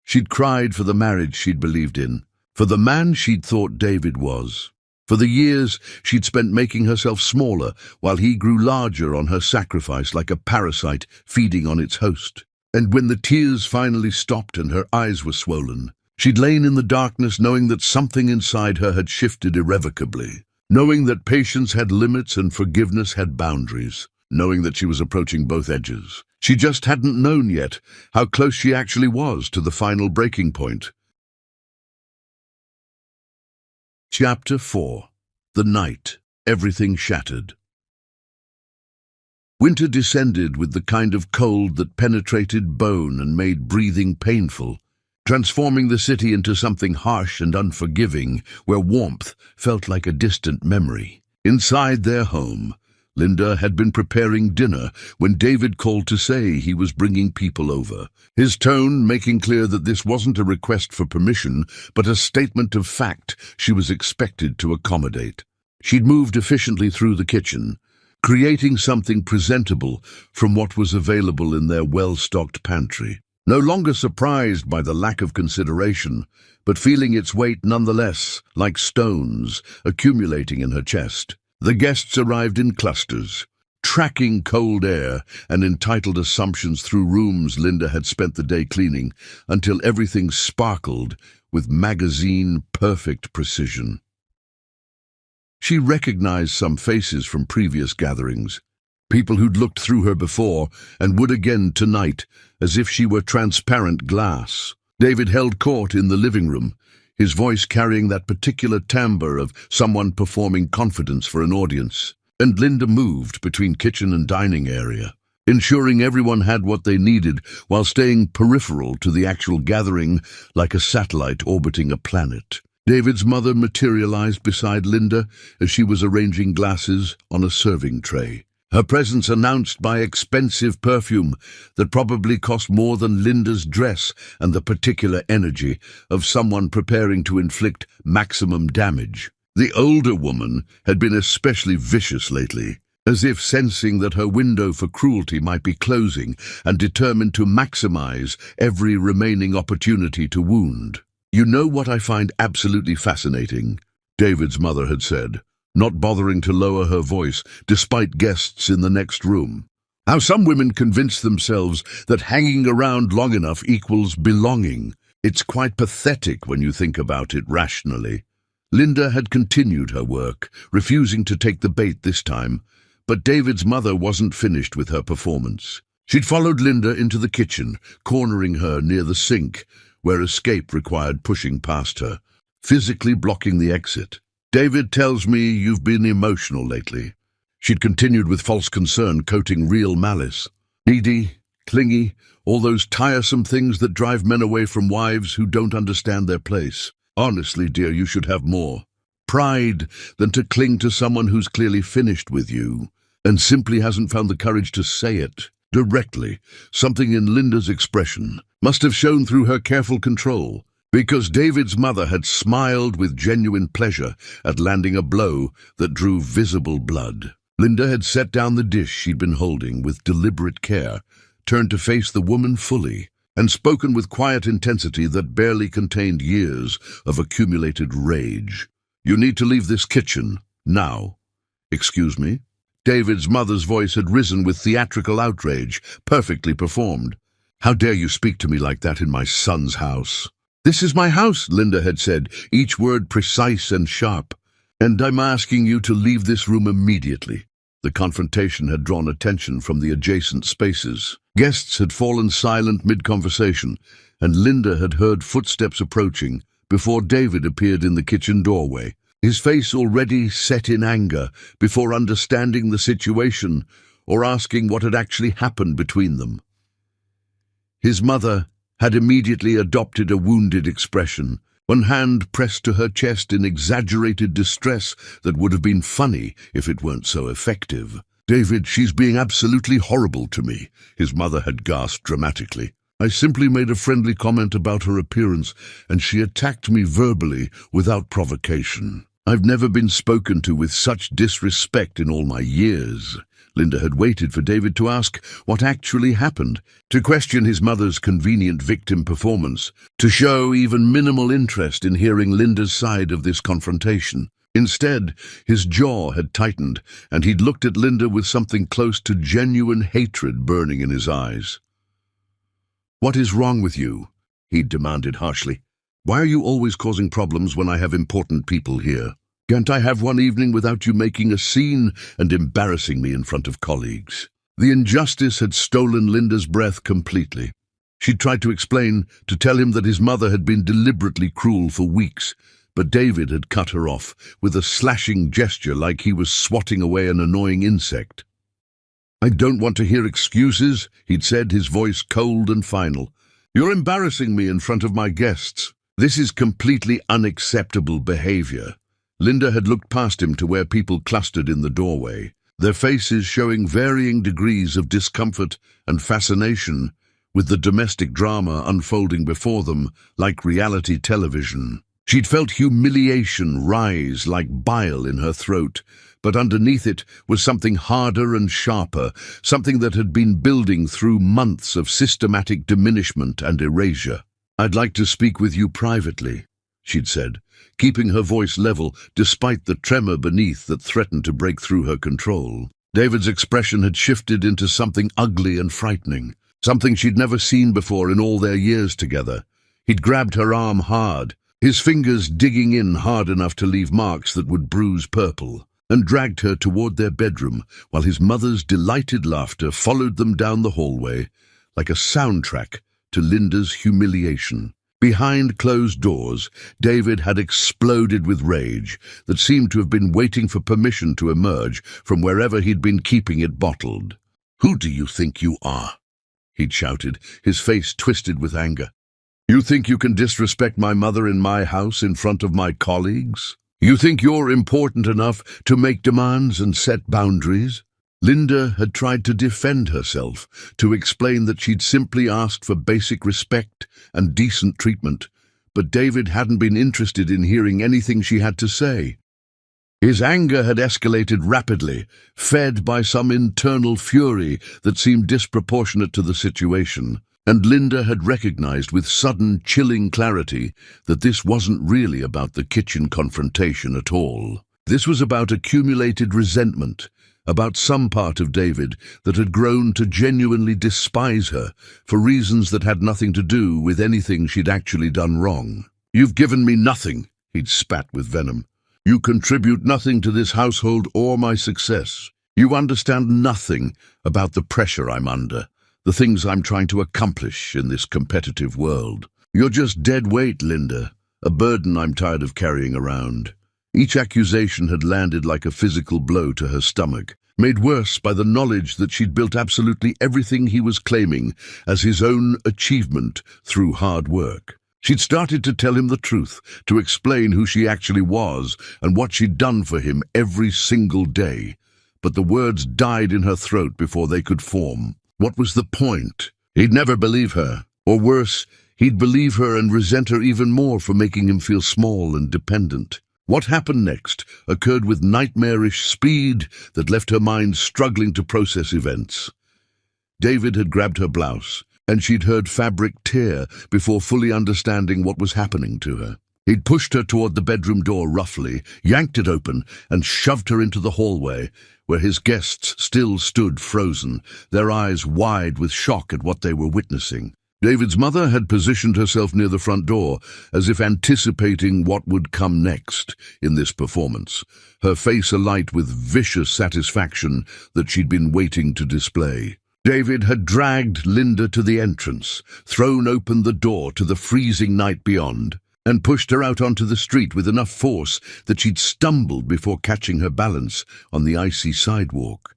She'd cried for the marriage she'd believed in, for the man she'd thought David was, for the years she'd spent making herself smaller while he grew larger on her sacrifice like a parasite feeding on its host. And when the tears finally stopped and her eyes were swollen, she'd lain in the darkness knowing that something inside her had shifted irrevocably, knowing that patience had limits and forgiveness had boundaries, knowing that she was approaching both edges. She just hadn't known yet how close she actually was to the final breaking point. Chapter 4. The Night. Everything Shattered. Winter descended with the kind of cold that penetrated bone and made breathing painful, transforming the city into something harsh and unforgiving, where warmth felt like a distant memory. Inside their home, Linda had been preparing dinner when David called to say he was bringing people over, his tone making clear that this wasn't a request for permission, but a statement of fact she was expected to accommodate. She'd moved efficiently through the kitchen, creating something presentable from what was available in their well-stocked pantry. No longer surprised by the lack of consideration, but feeling its weight nonetheless, like stones accumulating in her chest. The guests arrived in clusters, tracking cold air and entitled assumptions through rooms Linda had spent the day cleaning, until everything sparkled with magazine-perfect precision. She recognized some faces from previous gatherings, people who'd looked through her before and would again tonight, as if she were transparent glass. David held court in the living room, his voice carrying that particular timbre of someone performing confidence for an audience. And Linda moved between kitchen and dining area, ensuring everyone had what they needed while staying peripheral to the actual gathering like a satellite orbiting a planet. David's mother materialized beside Linda as she was arranging glasses on a serving tray, her presence announced by expensive perfume that probably cost more than Linda's dress and the particular energy of someone preparing to inflict maximum damage. The older woman had been especially vicious lately, as if sensing that her window for cruelty might be closing and determined to maximize every remaining opportunity to wound. "You know what I find absolutely fascinating?" David's mother had said, not bothering to lower her voice despite guests in the next room. "How some women convince themselves that hanging around long enough equals belonging. It's quite pathetic when you think about it rationally." Linda had continued her work, refusing to take the bait this time, but David's mother wasn't finished with her performance. She'd followed Linda into the kitchen, cornering her near the sink, where escape required pushing past her, physically blocking the exit. "David tells me you've been emotional lately." She'd continued with false concern coating real malice. "Needy, clingy, all those tiresome things that drive men away from wives who don't understand their place. Honestly, dear, you should have more pride than to cling to someone who's clearly finished with you and simply hasn't found the courage to say it. directly. Something in Linda's expression must have shown through her careful control, because David's mother had smiled with genuine pleasure at landing a blow that drew visible blood. Linda had set down the dish she'd been holding with deliberate care, turned to face the woman fully, and spoken with quiet intensity that barely contained years of accumulated rage. "You need to leave this kitchen, now." "Excuse me?" David's mother's voice had risen with theatrical outrage, perfectly performed. "How dare you speak to me like that in my son's house?" "This is my house," Linda had said, each word precise and sharp. "And I'm asking you to leave this room immediately." The confrontation had drawn attention from the adjacent spaces. Guests had fallen silent mid-conversation, and Linda had heard footsteps approaching before David appeared in the kitchen doorway, his face already set in anger before understanding the situation or asking what had actually happened between them. His mother had immediately adopted a wounded expression, one hand pressed to her chest in exaggerated distress that would have been funny if it weren't so effective. "David, she's being absolutely horrible to me," his mother had gasped dramatically. "I simply made a friendly comment about her appearance, and she attacked me verbally without provocation. I've never been spoken to with such disrespect in all my years." Linda had waited for David to ask what actually happened, to question his mother's convenient victim performance, to show even minimal interest in hearing Linda's side of this confrontation. Instead, his jaw had tightened, and he'd looked at Linda with something close to genuine hatred burning in his eyes. "What is wrong with you?" he'd demanded harshly. "Why are you always causing problems when I have important people here? Can't I have one evening without you making a scene and embarrassing me in front of colleagues?" The injustice had stolen Linda's breath completely. She'd tried to explain, to tell him that his mother had been deliberately cruel for weeks, but David had cut her off with a slashing gesture like he was swatting away an annoying insect. "I don't want to hear excuses," he'd said, his voice cold and final. "You're embarrassing me in front of my guests. This is completely unacceptable behavior." Linda had looked past him to where people clustered in the doorway, their faces showing varying degrees of discomfort and fascination, with the domestic drama unfolding before them like reality television. She'd felt humiliation rise like bile in her throat, but underneath it was something harder and sharper, something that had been building through months of systematic diminishment and erasure. "I'd like to speak with you privately," she'd said, keeping her voice level despite the tremor beneath that threatened to break through her control. David's expression had shifted into something ugly and frightening, something she'd never seen before in all their years together. He'd grabbed her arm hard, his fingers digging in hard enough to leave marks that would bruise purple, and dragged her toward their bedroom while his mother's delighted laughter followed them down the hallway like a soundtrack to Linda's humiliation. Behind closed doors, David had exploded with rage that seemed to have been waiting for permission to emerge from wherever he'd been keeping it bottled. "Who do you think you are?" he'd shouted, his face twisted with anger. "You think you can disrespect my mother in my house in front of my colleagues? You think you're important enough to make demands and set boundaries?" Linda had tried to defend herself, to explain that she'd simply asked for basic respect and decent treatment, but David hadn't been interested in hearing anything she had to say. His anger had escalated rapidly, fed by some internal fury that seemed disproportionate to the situation, and Linda had recognized with sudden, chilling clarity that this wasn't really about the kitchen confrontation at all. This was about accumulated resentment, about some part of David that had grown to genuinely despise her for reasons that had nothing to do with anything she'd actually done wrong. "You've given me nothing," he'd spat with venom. "You contribute nothing to this household or my success. You understand nothing about the pressure I'm under, the things I'm trying to accomplish in this competitive world. You're just dead weight, Linda, a burden I'm tired of carrying around." Each accusation had landed like a physical blow to her stomach, made worse by the knowledge that she'd built absolutely everything he was claiming as his own achievement through hard work. She'd started to tell him the truth, to explain who she actually was and what she'd done for him every single day, but the words died in her throat before they could form. What was the point? He'd never believe her. Or worse, he'd believe her and resent her even more for making him feel small and dependent. What happened next occurred with nightmarish speed that left her mind struggling to process events. David had grabbed her blouse, and she'd heard fabric tear before fully understanding what was happening to her. He'd pushed her toward the bedroom door roughly, yanked it open, and shoved her into the hallway, where his guests still stood frozen, their eyes wide with shock at what they were witnessing. David's mother had positioned herself near the front door, as if anticipating what would come next in this performance, her face alight with vicious satisfaction that she'd been waiting to display. David had dragged Linda to the entrance, thrown open the door to the freezing night beyond, and pushed her out onto the street with enough force that she'd stumbled before catching her balance on the icy sidewalk.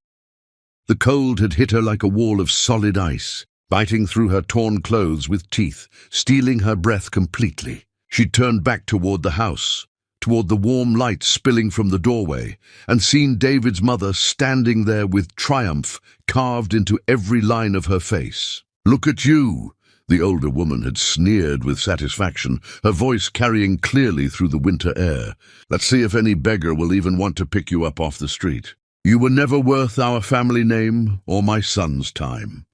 The cold had hit her like a wall of solid ice, biting through her torn clothes with teeth, stealing her breath completely. She turned back toward the house, toward the warm light spilling from the doorway, and seen David's mother standing there with triumph carved into every line of her face. "Look at you," the older woman had sneered with satisfaction, her voice carrying clearly through the winter air. "Let's see if any beggar will even want to pick you up off the street. You were never worth our family name or my son's time."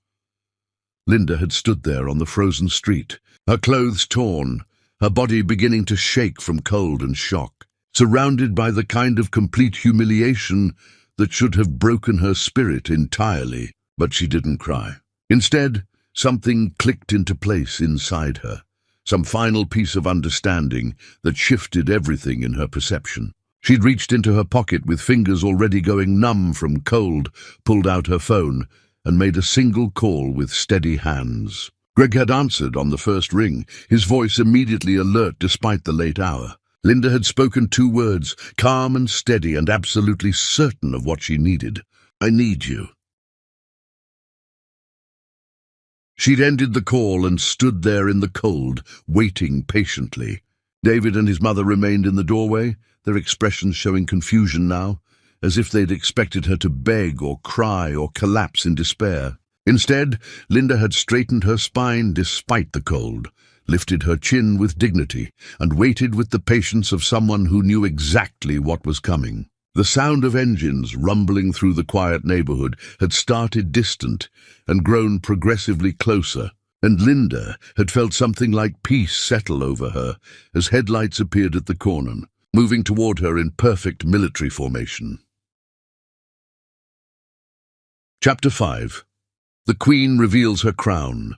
Linda had stood there on the frozen street, her clothes torn, her body beginning to shake from cold and shock, surrounded by the kind of complete humiliation that should have broken her spirit entirely. But she didn't cry. Instead, something clicked into place inside her, some final piece of understanding that shifted everything in her perception. She'd reached into her pocket with fingers already going numb from cold, pulled out her phone, and made a single call with steady hands. Greg had answered on the first ring, his voice immediately alert despite the late hour. Linda had spoken 2 words, calm and steady and absolutely certain of what she needed. "I need you." She'd ended the call and stood there in the cold, waiting patiently. David and his mother remained in the doorway, their expressions showing confusion now, as if they'd expected her to beg or cry or collapse in despair. Instead, Linda had straightened her spine despite the cold, lifted her chin with dignity, and waited with the patience of someone who knew exactly what was coming. The sound of engines rumbling through the quiet neighborhood had started distant and grown progressively closer, and Linda had felt something like peace settle over her as headlights appeared at the corner, moving toward her in perfect military formation. Chapter 5. The Queen reveals her crown.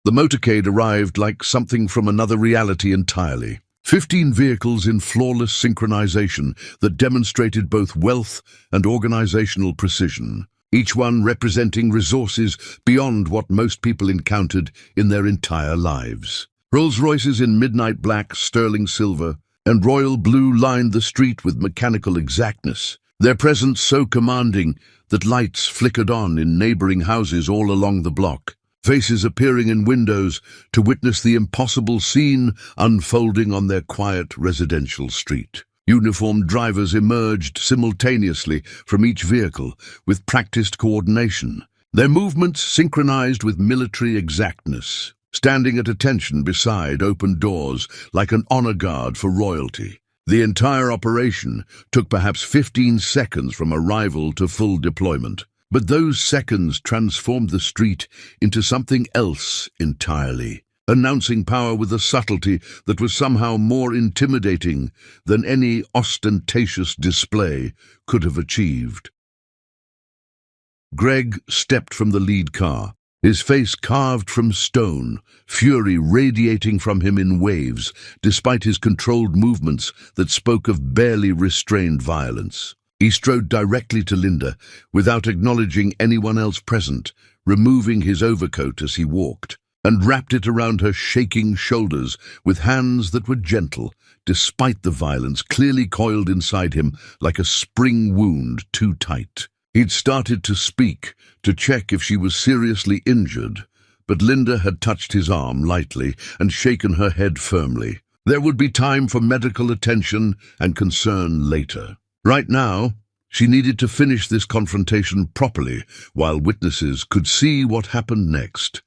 The motorcade arrived like something from another reality entirely. 15 vehicles in flawless synchronization that demonstrated both wealth and organizational precision, each one representing resources beyond what most people encountered in their entire lives. Rolls-Royces in midnight black, sterling silver, and royal blue lined the street with mechanical exactness, their presence so commanding that lights flickered on in neighboring houses all along the block, faces appearing in windows to witness the impossible scene unfolding on their quiet residential street. Uniformed drivers emerged simultaneously from each vehicle with practiced coordination, their movements synchronized with military exactness, standing at attention beside open doors like an honor guard for royalty. The entire operation took perhaps 15 seconds from arrival to full deployment, but those seconds transformed the street into something else entirely, announcing power with a subtlety that was somehow more intimidating than any ostentatious display could have achieved. Greg stepped from the lead car, his face carved from stone, fury radiating from him in waves, despite his controlled movements that spoke of barely restrained violence. He strode directly to Linda, without acknowledging anyone else present, removing his overcoat as he walked, and wrapped it around her shaking shoulders with hands that were gentle, despite the violence clearly coiled inside him like a spring wound too tight. He'd started to speak, to check if she was seriously injured, but Linda had touched his arm lightly and shaken her head firmly. There would be time for medical attention and concern later. Right now, She needed to finish this confrontation properly while witnesses could see what happened next.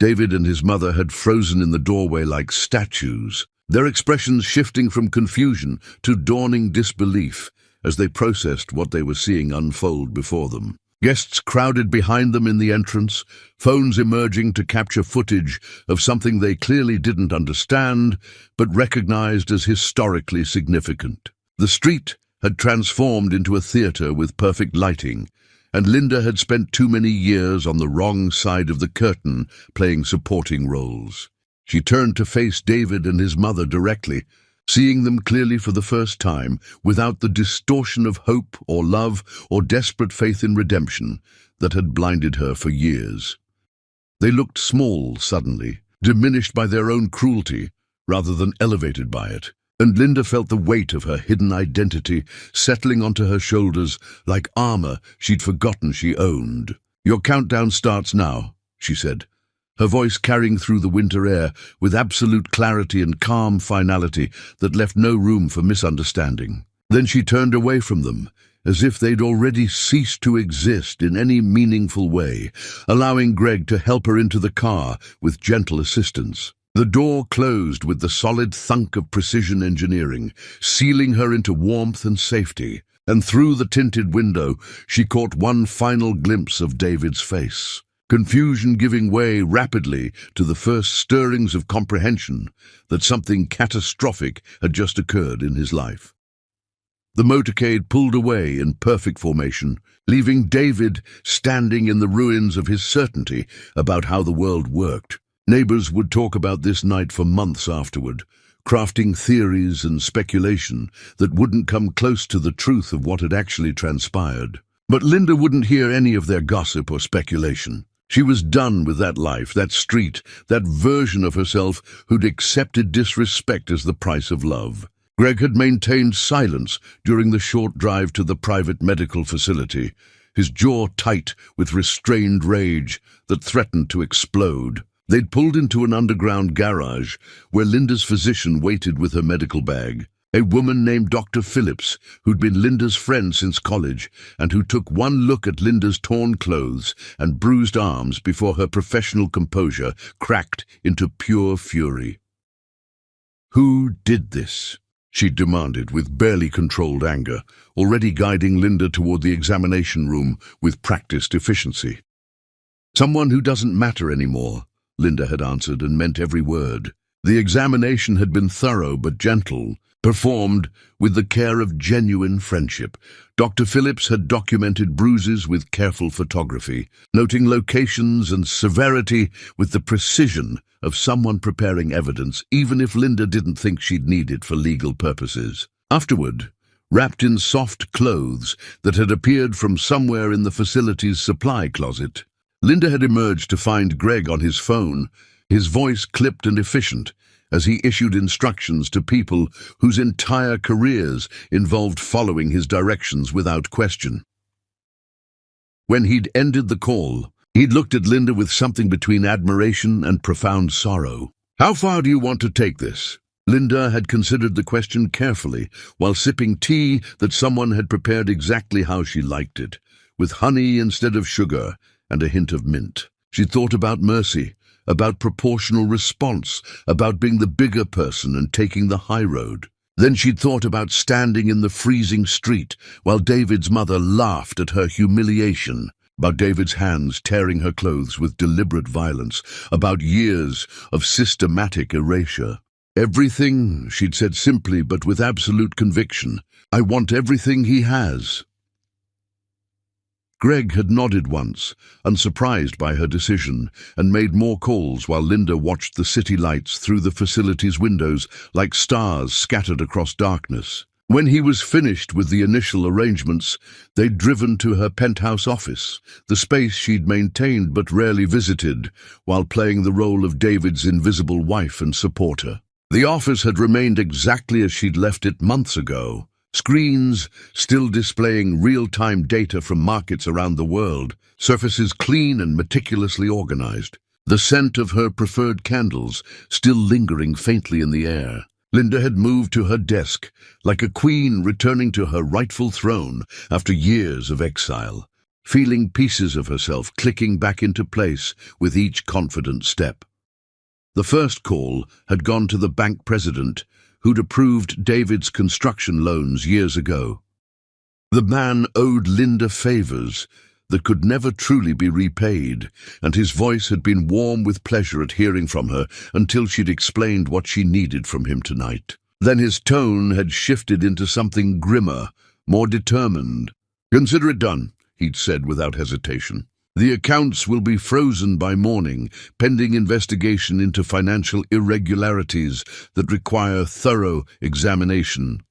David and his mother had frozen in the doorway like statues, their expressions shifting from confusion to dawning disbelief as they processed what they were seeing unfold before them. Guests crowded behind them in the entrance, phones emerging to capture footage of something they clearly didn't understand, but recognized as historically significant. The street had transformed into a theater with perfect lighting, and Linda had spent too many years on the wrong side of the curtain playing supporting roles. She turned to face David and his mother directly, seeing them clearly for the first time, without the distortion of hope or love or desperate faith in redemption that had blinded her for years. They looked small suddenly, diminished by their own cruelty rather than elevated by it, and Linda felt the weight of her hidden identity settling onto her shoulders like armor she'd forgotten she owned. "Your countdown starts now," she said, her voice carrying through the winter air with absolute clarity and calm finality that left no room for misunderstanding. Then she turned away from them, as if they'd already ceased to exist in any meaningful way, allowing Greg to help her into the car with gentle assistance. The door closed with the solid thunk of precision engineering, sealing her into warmth and safety, and through the tinted window she caught one final glimpse of David's face. Confusion giving way rapidly to the first stirrings of comprehension that something catastrophic had just occurred in his life. The motorcade pulled away in perfect formation, leaving David standing in the ruins of his certainty about how the world worked. Neighbors would talk about this night for months afterward, crafting theories and speculation that wouldn't come close to the truth of what had actually transpired. But Linda wouldn't hear any of their gossip or speculation. She was done with that life, that street, that version of herself who'd accepted disrespect as the price of love. Greg had maintained silence during the short drive to the private medical facility, his jaw tight with restrained rage that threatened to explode. They'd pulled into an underground garage where Linda's physician waited with her medical bag. A woman named Dr. Phillips, who'd been Linda's friend since college, and who took one look at Linda's torn clothes and bruised arms before her professional composure cracked into pure fury. "Who did this?" she demanded with barely controlled anger, already guiding Linda toward the examination room with practiced efficiency. "Someone who doesn't matter anymore," Linda had answered and meant every word. The examination had been thorough but gentle, performed with the care of genuine friendship. Dr. Phillips had documented bruises with careful photography, noting locations and severity with the precision of someone preparing evidence, even if Linda didn't think she'd need it for legal purposes. Afterward, wrapped in soft clothes that had appeared from somewhere in the facility's supply closet, Linda had emerged to find Greg on his phone, his voice clipped and efficient, as he issued instructions to people whose entire careers involved following his directions without question. When he'd ended the call, he'd looked at Linda with something between admiration and profound sorrow. "How far do you want to take this?" Linda had considered the question carefully while sipping tea that someone had prepared exactly how she liked it, with honey instead of sugar and a hint of mint. She'd thought about mercy, about proportional response, about being the bigger person and taking the high road. Then she'd thought about standing in the freezing street while David's mother laughed at her humiliation, about David's hands tearing her clothes with deliberate violence, about years of systematic erasure. "Everything," she'd said simply but with absolute conviction. "I want everything he has." Greg had nodded once, unsurprised by her decision, and made more calls while Linda watched the city lights through the facility's windows like stars scattered across darkness. When he was finished with the initial arrangements, they'd driven to her penthouse office, the space she'd maintained but rarely visited, while playing the role of David's invisible wife and supporter. The office had remained exactly as she'd left it months ago. Screens still displaying real-time data from markets around the world, surfaces clean and meticulously organized. The scent of her preferred candles still lingering faintly in the air. Linda had moved to her desk, like a queen returning to her rightful throne after years of exile, feeling pieces of herself clicking back into place with each confident step. The first call had gone to the bank president, who'd approved David's construction loans years ago. The man owed Linda favors that could never truly be repaid, and his voice had been warm with pleasure at hearing from her until she'd explained what she needed from him tonight. Then his tone had shifted into something grimmer, more determined. "Consider it done," he'd said without hesitation. "The accounts will be frozen by morning, pending investigation into financial irregularities that require thorough examination."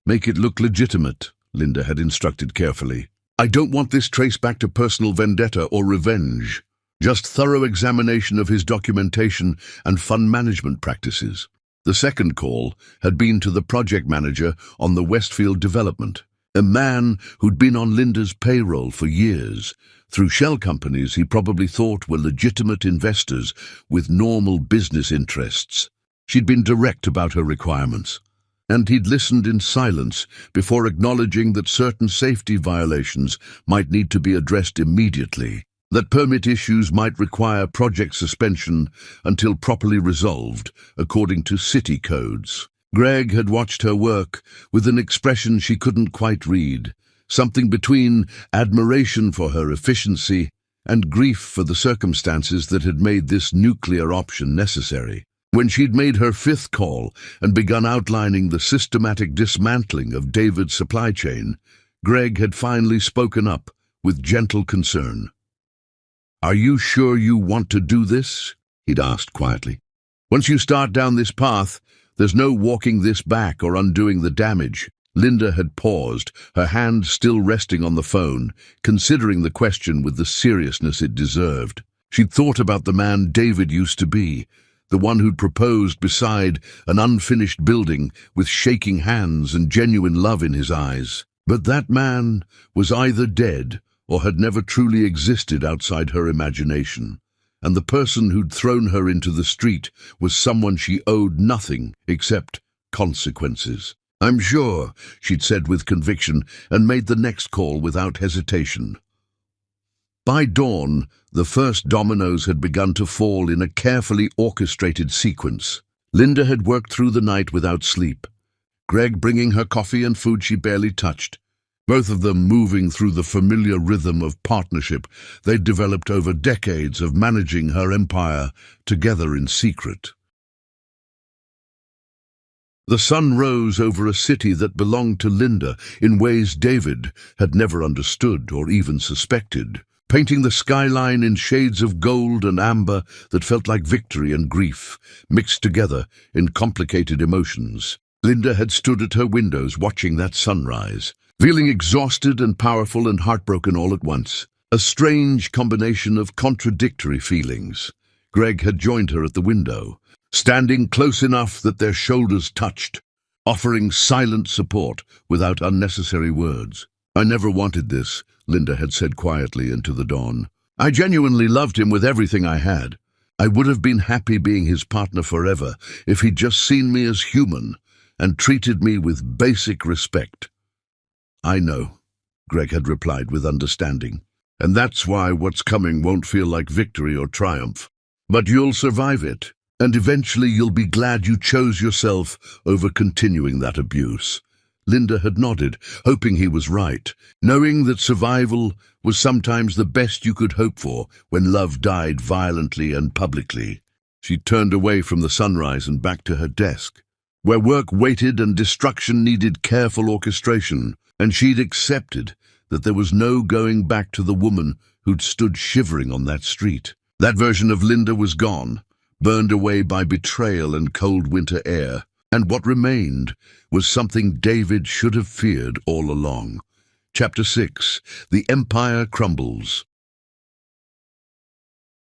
"Make it look legitimate," Linda had instructed carefully. "I don't want this traced back to personal vendetta or revenge. Just thorough examination of his documentation and fund management practices." The second call had been to the project manager on the Westfield development, a man who'd been on Linda's payroll for years, through shell companies he probably thought were legitimate investors with normal business interests. She'd been direct about her requirements, and he'd listened in silence before acknowledging that certain safety violations might need to be addressed immediately, that permit issues might require project suspension until properly resolved, according to city codes. Greg had watched her work with an expression she couldn't quite read, something between admiration for her efficiency and grief for the circumstances that had made this nuclear option necessary. When she'd made her fifth call and begun outlining the systematic dismantling of David's supply chain, Greg had finally spoken up with gentle concern. "Are you sure you want to do this?" he'd asked quietly. "Once you start down this path, there's no walking this back or undoing the damage." Linda had paused, her hand still resting on the phone, considering the question with the seriousness it deserved. She'd thought about the man David used to be, the one who'd proposed beside an unfinished building with shaking hands and genuine love in his eyes. But that man was either dead or had never truly existed outside her imagination, and the person who'd thrown her into the street was someone she owed nothing except consequences. "I'm sure," she'd said with conviction, and made the next call without hesitation. By dawn, the first dominoes had begun to fall in a carefully orchestrated sequence. Linda had worked through the night without sleep, Greg bringing her coffee and food she barely touched, both of them moving through the familiar rhythm of partnership they'd developed over decades of managing her empire together in secret. The sun rose over a city that belonged to Linda in ways David had never understood or even suspected, painting the skyline in shades of gold and amber that felt like victory and grief, mixed together in complicated emotions. Linda had stood at her windows watching that sunrise, feeling exhausted and powerful and heartbroken all at once, a strange combination of contradictory feelings. Greg had joined her at the window, standing close enough that their shoulders touched, offering silent support without unnecessary words. "I never wanted this," Linda had said quietly into the dawn. "I genuinely loved him with everything I had. I would have been happy being his partner forever if he'd just seen me as human and treated me with basic respect." "I know," Greg had replied with understanding, "and that's why what's coming won't feel like victory or triumph. But you'll survive it. And eventually you'll be glad you chose yourself over continuing that abuse." Linda had nodded, hoping he was right, knowing that survival was sometimes the best you could hope for when love died violently and publicly. She turned away from the sunrise and back to her desk, where work waited and destruction needed careful orchestration, and she'd accepted that there was no going back to the woman who'd stood shivering on that street. That version of Linda was gone, burned away by betrayal and cold winter air, and what remained was something David should have feared all along. Chapter 6. The Empire Crumbles.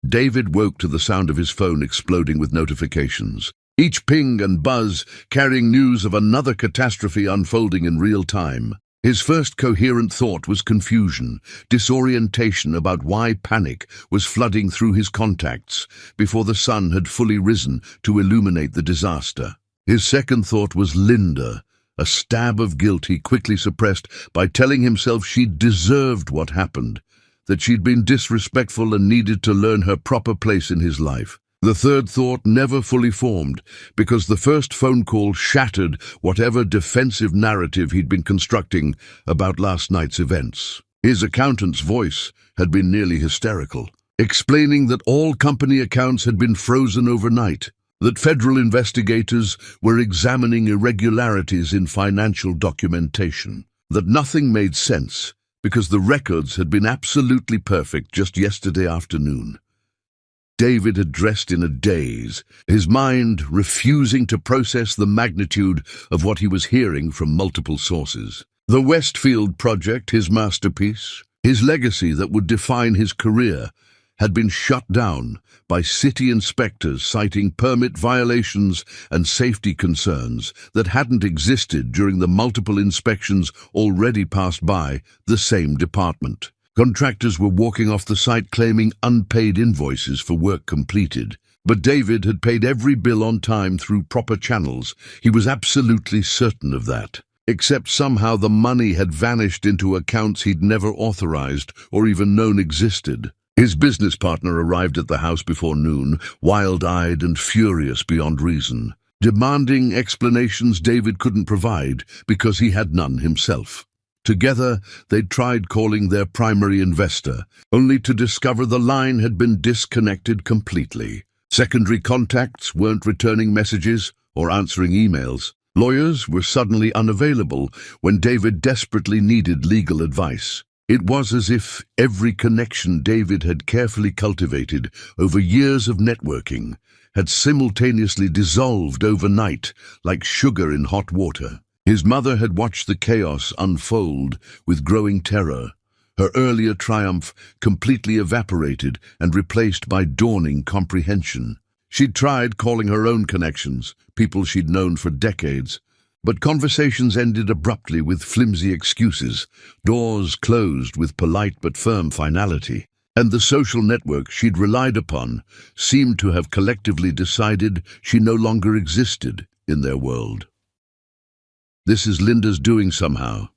David woke to the sound of his phone exploding with notifications, each ping and buzz carrying news of another catastrophe unfolding in real time. His first coherent thought was confusion, disorientation about why panic was flooding through his contacts before the sun had fully risen to illuminate the disaster. His second thought was Linda, a stab of guilt he quickly suppressed by telling himself she'd deserved what happened, that she'd been disrespectful and needed to learn her proper place in his life. The third thought never fully formed, because the first phone call shattered whatever defensive narrative he'd been constructing about last night's events. His accountant's voice had been nearly hysterical, explaining that all company accounts had been frozen overnight, that federal investigators were examining irregularities in financial documentation, that nothing made sense because the records had been absolutely perfect just yesterday afternoon. David had dressed in a daze, his mind refusing to process the magnitude of what he was hearing from multiple sources. The Westfield project, his masterpiece, his legacy that would define his career, had been shut down by city inspectors citing permit violations and safety concerns that hadn't existed during the multiple inspections already passed by the same department. Contractors were walking off the site claiming unpaid invoices for work completed, but David had paid every bill on time through proper channels. He was absolutely certain of that. Except somehow the money had vanished into accounts he'd never authorized or even known existed. His business partner arrived at the house before noon, wild-eyed and furious beyond reason, demanding explanations David couldn't provide because he had none himself. Together, they'd tried calling their primary investor, only to discover the line had been disconnected completely. Secondary contacts weren't returning messages or answering emails. Lawyers were suddenly unavailable when David desperately needed legal advice. It was as if every connection David had carefully cultivated over years of networking had simultaneously dissolved overnight like sugar in hot water. His mother had watched the chaos unfold with growing terror, her earlier triumph completely evaporated and replaced by dawning comprehension. She'd tried calling her own connections, people she'd known for decades, but conversations ended abruptly with flimsy excuses, doors closed with polite but firm finality, and the social network she'd relied upon seemed to have collectively decided she no longer existed in their world. "This is Linda's doing somehow,"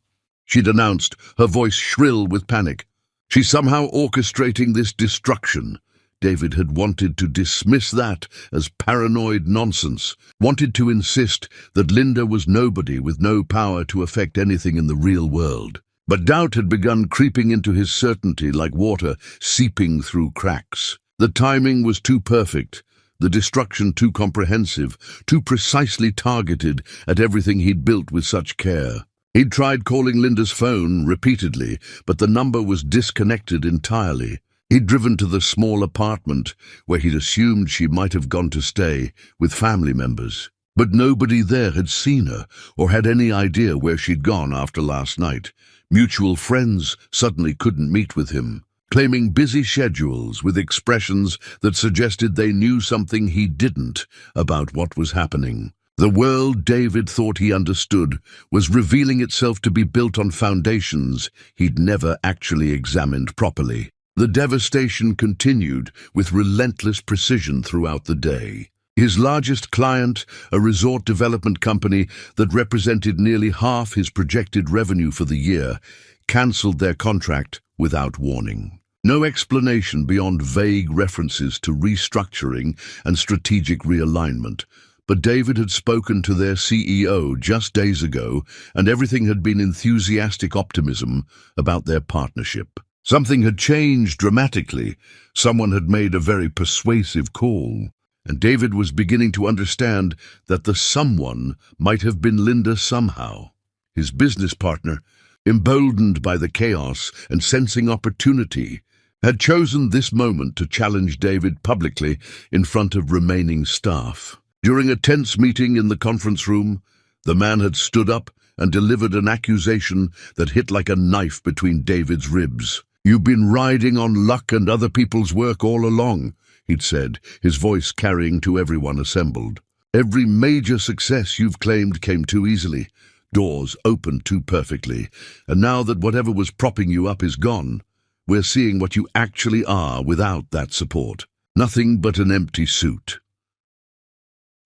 she'd announced, her voice shrill with panic. "She's somehow orchestrating this destruction." David had wanted to dismiss that as paranoid nonsense, wanted to insist that Linda was nobody with no power to affect anything in the real world. But doubt had begun creeping into his certainty like water seeping through cracks. The timing was too perfect, the destruction too comprehensive, too precisely targeted at everything he'd built with such care. He'd tried calling Linda's phone repeatedly, but the number was disconnected entirely. He'd driven to the small apartment where he'd assumed she might have gone to stay with family members. But nobody there had seen her or had any idea where she'd gone after last night. Mutual friends suddenly couldn't meet with him, claiming busy schedules with expressions that suggested they knew something he didn't about what was happening. The world David thought he understood was revealing itself to be built on foundations he'd never actually examined properly. The devastation continued with relentless precision throughout the day. His largest client, a resort development company that represented nearly half his projected revenue for the year, cancelled their contract without warning. No explanation beyond vague references to restructuring and strategic realignment. But David had spoken to their CEO just days ago, and everything had been enthusiastic optimism about their partnership. Something had changed dramatically. Someone had made a very persuasive call. And David was beginning to understand that the someone might have been Linda somehow. His business partner, emboldened by the chaos and sensing opportunity, had chosen this moment to challenge David publicly in front of remaining staff. During a tense meeting in the conference room, the man had stood up and delivered an accusation that hit like a knife between David's ribs. "You've been riding on luck and other people's work all along," he'd said, his voice carrying to everyone assembled. "Every major success you've claimed came too easily. Doors opened too perfectly. And now that whatever was propping you up is gone, we're seeing what you actually are without that support. Nothing but an empty suit."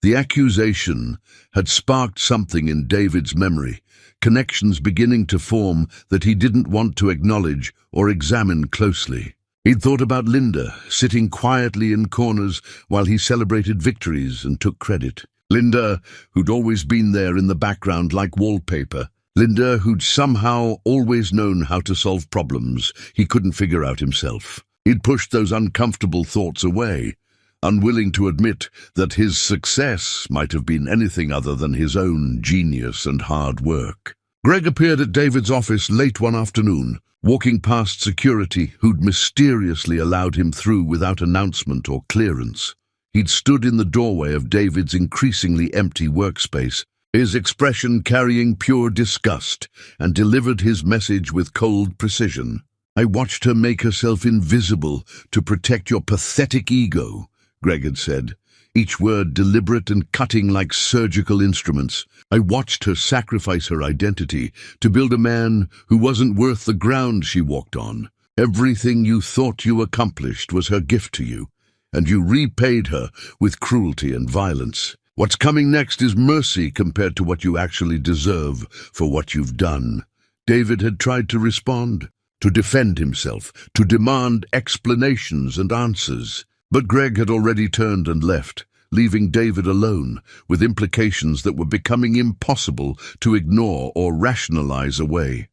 The accusation had sparked something in David's memory, connections beginning to form that he didn't want to acknowledge or examine closely. He'd thought about Linda, sitting quietly in corners while he celebrated victories and took credit. Linda, who'd always been there in the background like wallpaper. Linda, who'd somehow always known how to solve problems he couldn't figure out himself. He'd pushed those uncomfortable thoughts away, unwilling to admit that his success might have been anything other than his own genius and hard work. Greg appeared at David's office late one afternoon, walking past security who'd mysteriously allowed him through without announcement or clearance. He'd stood in the doorway of David's increasingly empty workspace, his expression carrying pure disgust, and delivered his message with cold precision. "I watched her make herself invisible to protect your pathetic ego," Greg had said, each word deliberate and cutting like surgical instruments. "I watched her sacrifice her identity to build a man who wasn't worth the ground she walked on. Everything you thought you accomplished was her gift to you, and you repaid her with cruelty and violence. What's coming next is mercy compared to what you actually deserve for what you've done." David had tried to respond, to defend himself, to demand explanations and answers. But Greg had already turned and left, leaving David alone, with implications that were becoming impossible to ignore or rationalize away.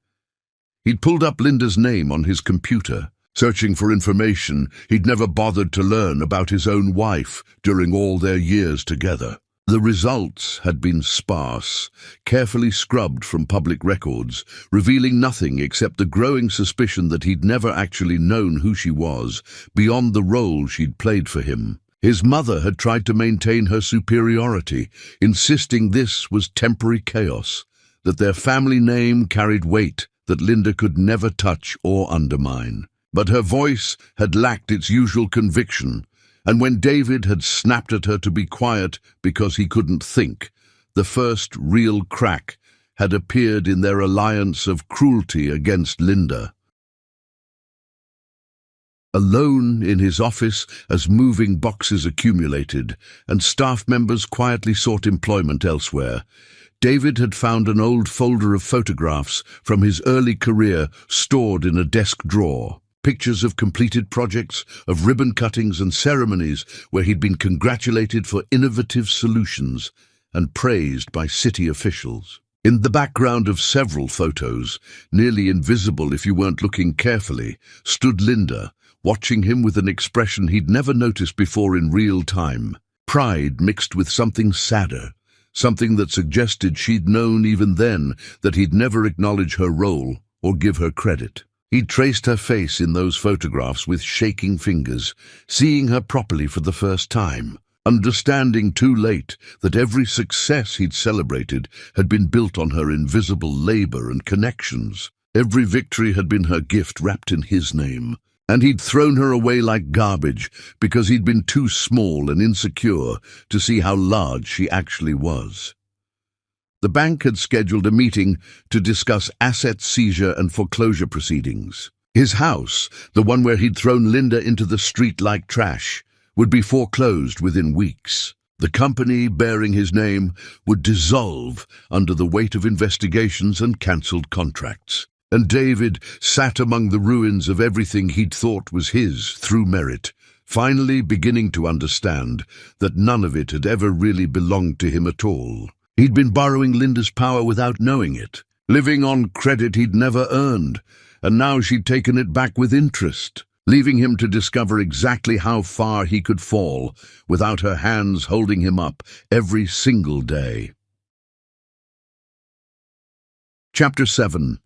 He'd pulled up Linda's name on his computer, searching for information he'd never bothered to learn about his own wife during all their years together. The results had been sparse, carefully scrubbed from public records, revealing nothing except the growing suspicion that he'd never actually known who she was, beyond the role she'd played for him. His mother had tried to maintain her superiority, insisting this was temporary chaos, that their family name carried weight that Linda could never touch or undermine. But her voice had lacked its usual conviction, and when David had snapped at her to be quiet because he couldn't think, the first real crack had appeared in their alliance of cruelty against Linda. Alone in his office as moving boxes accumulated and staff members quietly sought employment elsewhere, David had found an old folder of photographs from his early career stored in a desk drawer. Pictures of completed projects, of ribbon cuttings and ceremonies where he'd been congratulated for innovative solutions and praised by city officials. In the background of several photos, nearly invisible if you weren't looking carefully, stood Linda, watching him with an expression he'd never noticed before in real time. Pride mixed with something sadder, something that suggested she'd known even then that he'd never acknowledge her role or give her credit. He'd traced her face in those photographs with shaking fingers, seeing her properly for the first time, understanding too late that every success he'd celebrated had been built on her invisible labor and connections. Every victory had been her gift wrapped in his name, and he'd thrown her away like garbage because he'd been too small and insecure to see how large she actually was. The bank had scheduled a meeting to discuss asset seizure and foreclosure proceedings. His house, the one where he'd thrown Linda into the street like trash, would be foreclosed within weeks. The company bearing his name would dissolve under the weight of investigations and cancelled contracts. And David sat among the ruins of everything he'd thought was his through merit, finally beginning to understand that none of it had ever really belonged to him at all. He'd been borrowing Linda's power without knowing it, living on credit he'd never earned, and now she'd taken it back with interest, leaving him to discover exactly how far he could fall without her hands holding him up every single day. Chapter 7.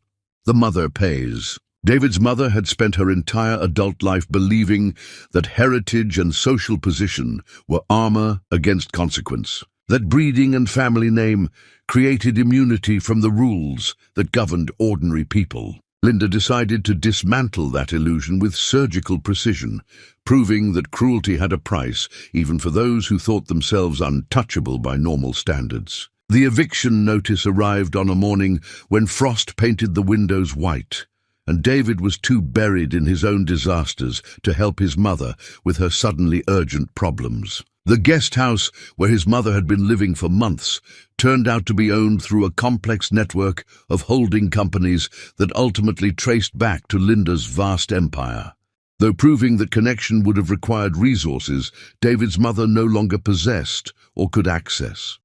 The Mother Pays. David's mother had spent her entire adult life believing that heritage and social position were armor against consequence, that breeding and family name created immunity from the rules that governed ordinary people. Linda decided to dismantle that illusion with surgical precision, proving that cruelty had a price, even for those who thought themselves untouchable by normal standards. The eviction notice arrived on a morning when frost painted the windows white, and David was too buried in his own disasters to help his mother with her suddenly urgent problems. The guest house, where his mother had been living for months, turned out to be owned through a complex network of holding companies that ultimately traced back to Linda's vast empire. Though proving that connection would have required resources David's mother no longer possessed or could access.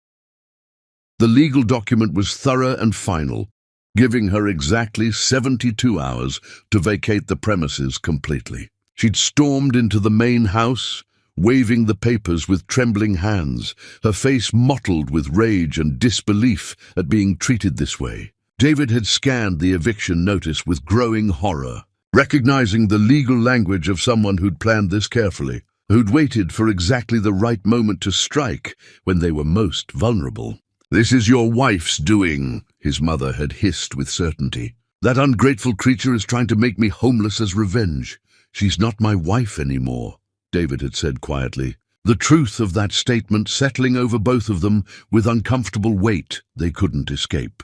The legal document was thorough and final, giving her exactly 72 hours to vacate the premises completely. She'd stormed into the main house, waving the papers with trembling hands, her face mottled with rage and disbelief at being treated this way. David had scanned the eviction notice with growing horror, recognizing the legal language of someone who'd planned this carefully, who'd waited for exactly the right moment to strike when they were most vulnerable. "This is your wife's doing," his mother had hissed with certainty. "That ungrateful creature is trying to make me homeless as revenge. She's not my wife anymore," David had said quietly, the truth of that statement settling over both of them with uncomfortable weight they couldn't escape.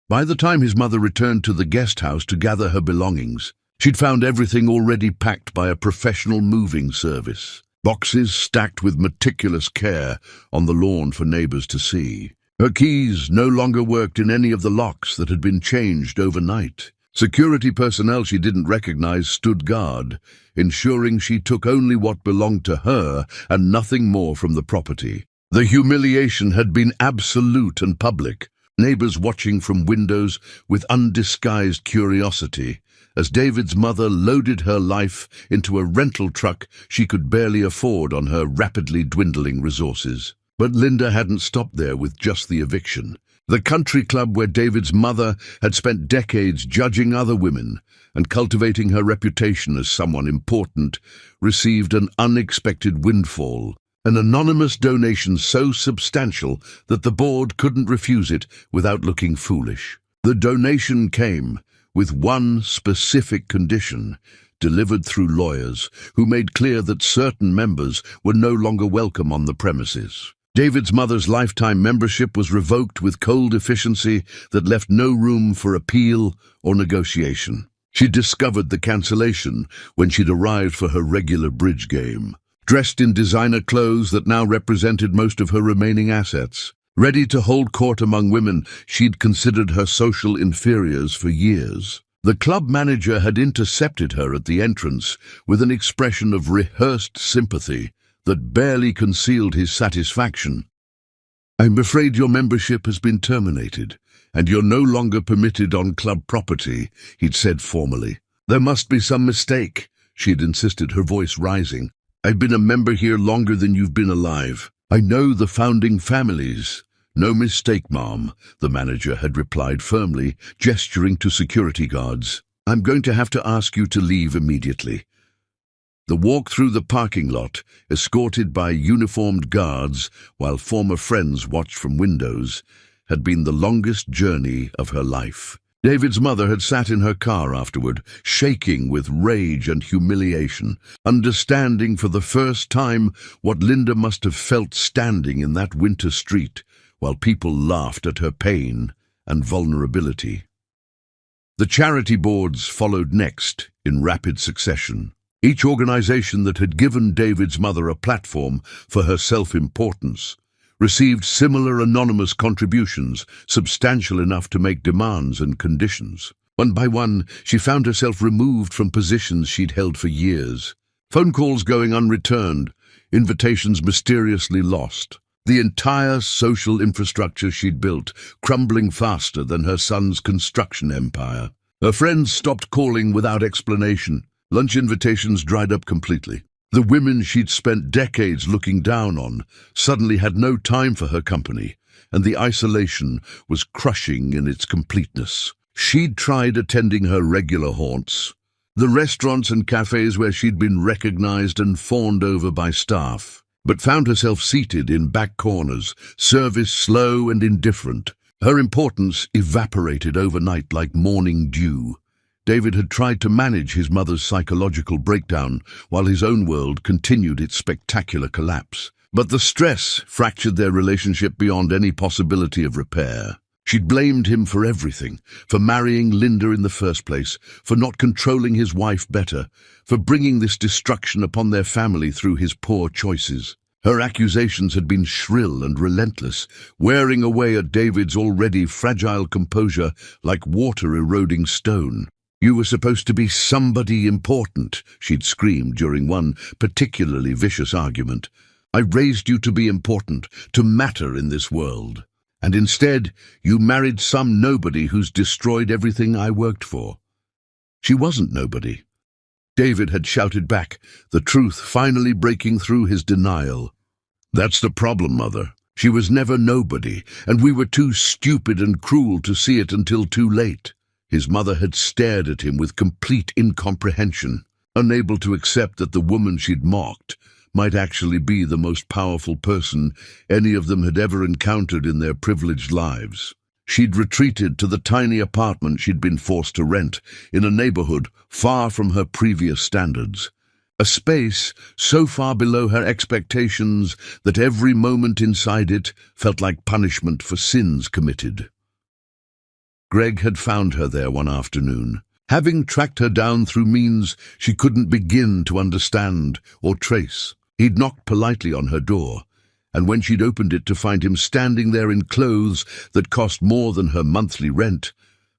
By the time his mother returned to the guest house to gather her belongings, she'd found everything already packed by a professional moving service. Boxes stacked with meticulous care on the lawn for neighbors to see. Her keys no longer worked in any of the locks that had been changed overnight. Security personnel she didn't recognize stood guard, ensuring she took only what belonged to her and nothing more from the property. The humiliation had been absolute and public, neighbors watching from windows with undisguised curiosity as David's mother loaded her life into a rental truck she could barely afford on her rapidly dwindling resources. But Linda hadn't stopped there with just the eviction. The country club where David's mother had spent decades judging other women and cultivating her reputation as someone important received an unexpected windfall, an anonymous donation so substantial that the board couldn't refuse it without looking foolish. The donation came with one specific condition, delivered through lawyers who made clear that certain members were no longer welcome on the premises. David's mother's lifetime membership was revoked with cold efficiency that left no room for appeal or negotiation. She discovered the cancellation when she'd arrived for her regular bridge game, dressed in designer clothes that now represented most of her remaining assets. Ready to hold court among women she'd considered her social inferiors for years. The club manager had intercepted her at the entrance with an expression of rehearsed sympathy that barely concealed his satisfaction. "I'm afraid your membership has been terminated, and you're no longer permitted on club property," he'd said formally. "There must be some mistake," she'd insisted, her voice rising. "I've been a member here longer than you've been alive. I know the founding families." "No mistake, Mom," the manager had replied firmly, gesturing to security guards. "I'm going to have to ask you to leave immediately." The walk through the parking lot, escorted by uniformed guards while former friends watched from windows, had been the longest journey of her life. David's mother had sat in her car afterward, shaking with rage and humiliation, understanding for the first time what Linda must have felt standing in that winter street, while people laughed at her pain and vulnerability. The charity boards followed next in rapid succession. Each organization that had given David's mother a platform for her self-importance received similar anonymous contributions, substantial enough to make demands and conditions. One by one, she found herself removed from positions she'd held for years. Phone calls going unreturned, invitations mysteriously lost. The entire social infrastructure she'd built crumbling faster than her son's construction empire. Her friends stopped calling without explanation. Lunch invitations dried up completely. The women she'd spent decades looking down on suddenly had no time for her company, and the isolation was crushing in its completeness. She'd tried attending her regular haunts, the restaurants and cafes where she'd been recognized and fawned over by staff, but found herself seated in back corners, service slow and indifferent. Her importance evaporated overnight like morning dew. David had tried to manage his mother's psychological breakdown while his own world continued its spectacular collapse. But the stress fractured their relationship beyond any possibility of repair. She'd blamed him for everything, for marrying Linda in the first place, for not controlling his wife better, for bringing this destruction upon their family through his poor choices. Her accusations had been shrill and relentless, wearing away at David's already fragile composure like water eroding stone. "You were supposed to be somebody important," she'd screamed during one particularly vicious argument. "I raised you to be important, to matter in this world. And instead, you married some nobody who's destroyed everything I worked for." She wasn't nobody. David had shouted back, the truth finally breaking through his denial. "That's the problem, Mother. She was never nobody, and we were too stupid and cruel to see it until too late." His mother had stared at him with complete incomprehension, unable to accept that the woman she'd mocked might actually be the most powerful person any of them had ever encountered in their privileged lives. She'd retreated to the tiny apartment she'd been forced to rent in a neighborhood far from her previous standards. A space so far below her expectations that every moment inside it felt like punishment for sins committed. Greg had found her there one afternoon, having tracked her down through means she couldn't begin to understand or trace. He'd knocked politely on her door, and when she'd opened it to find him standing there in clothes that cost more than her monthly rent,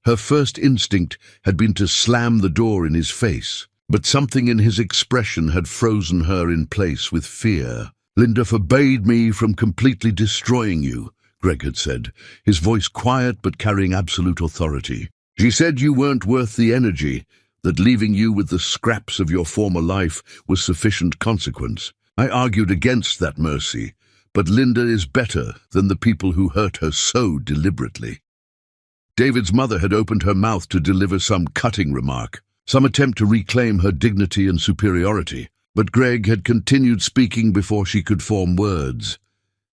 her first instinct had been to slam the door in his face. But something in his expression had frozen her in place with fear. "Linda forbade me from completely destroying you," Greg had said, his voice quiet but carrying absolute authority. "She said you weren't worth the energy, that leaving you with the scraps of your former life was sufficient consequence. I argued against that mercy, but Linda is better than the people who hurt her so deliberately." David's mother had opened her mouth to deliver some cutting remark, some attempt to reclaim her dignity and superiority, but Greg had continued speaking before she could form words.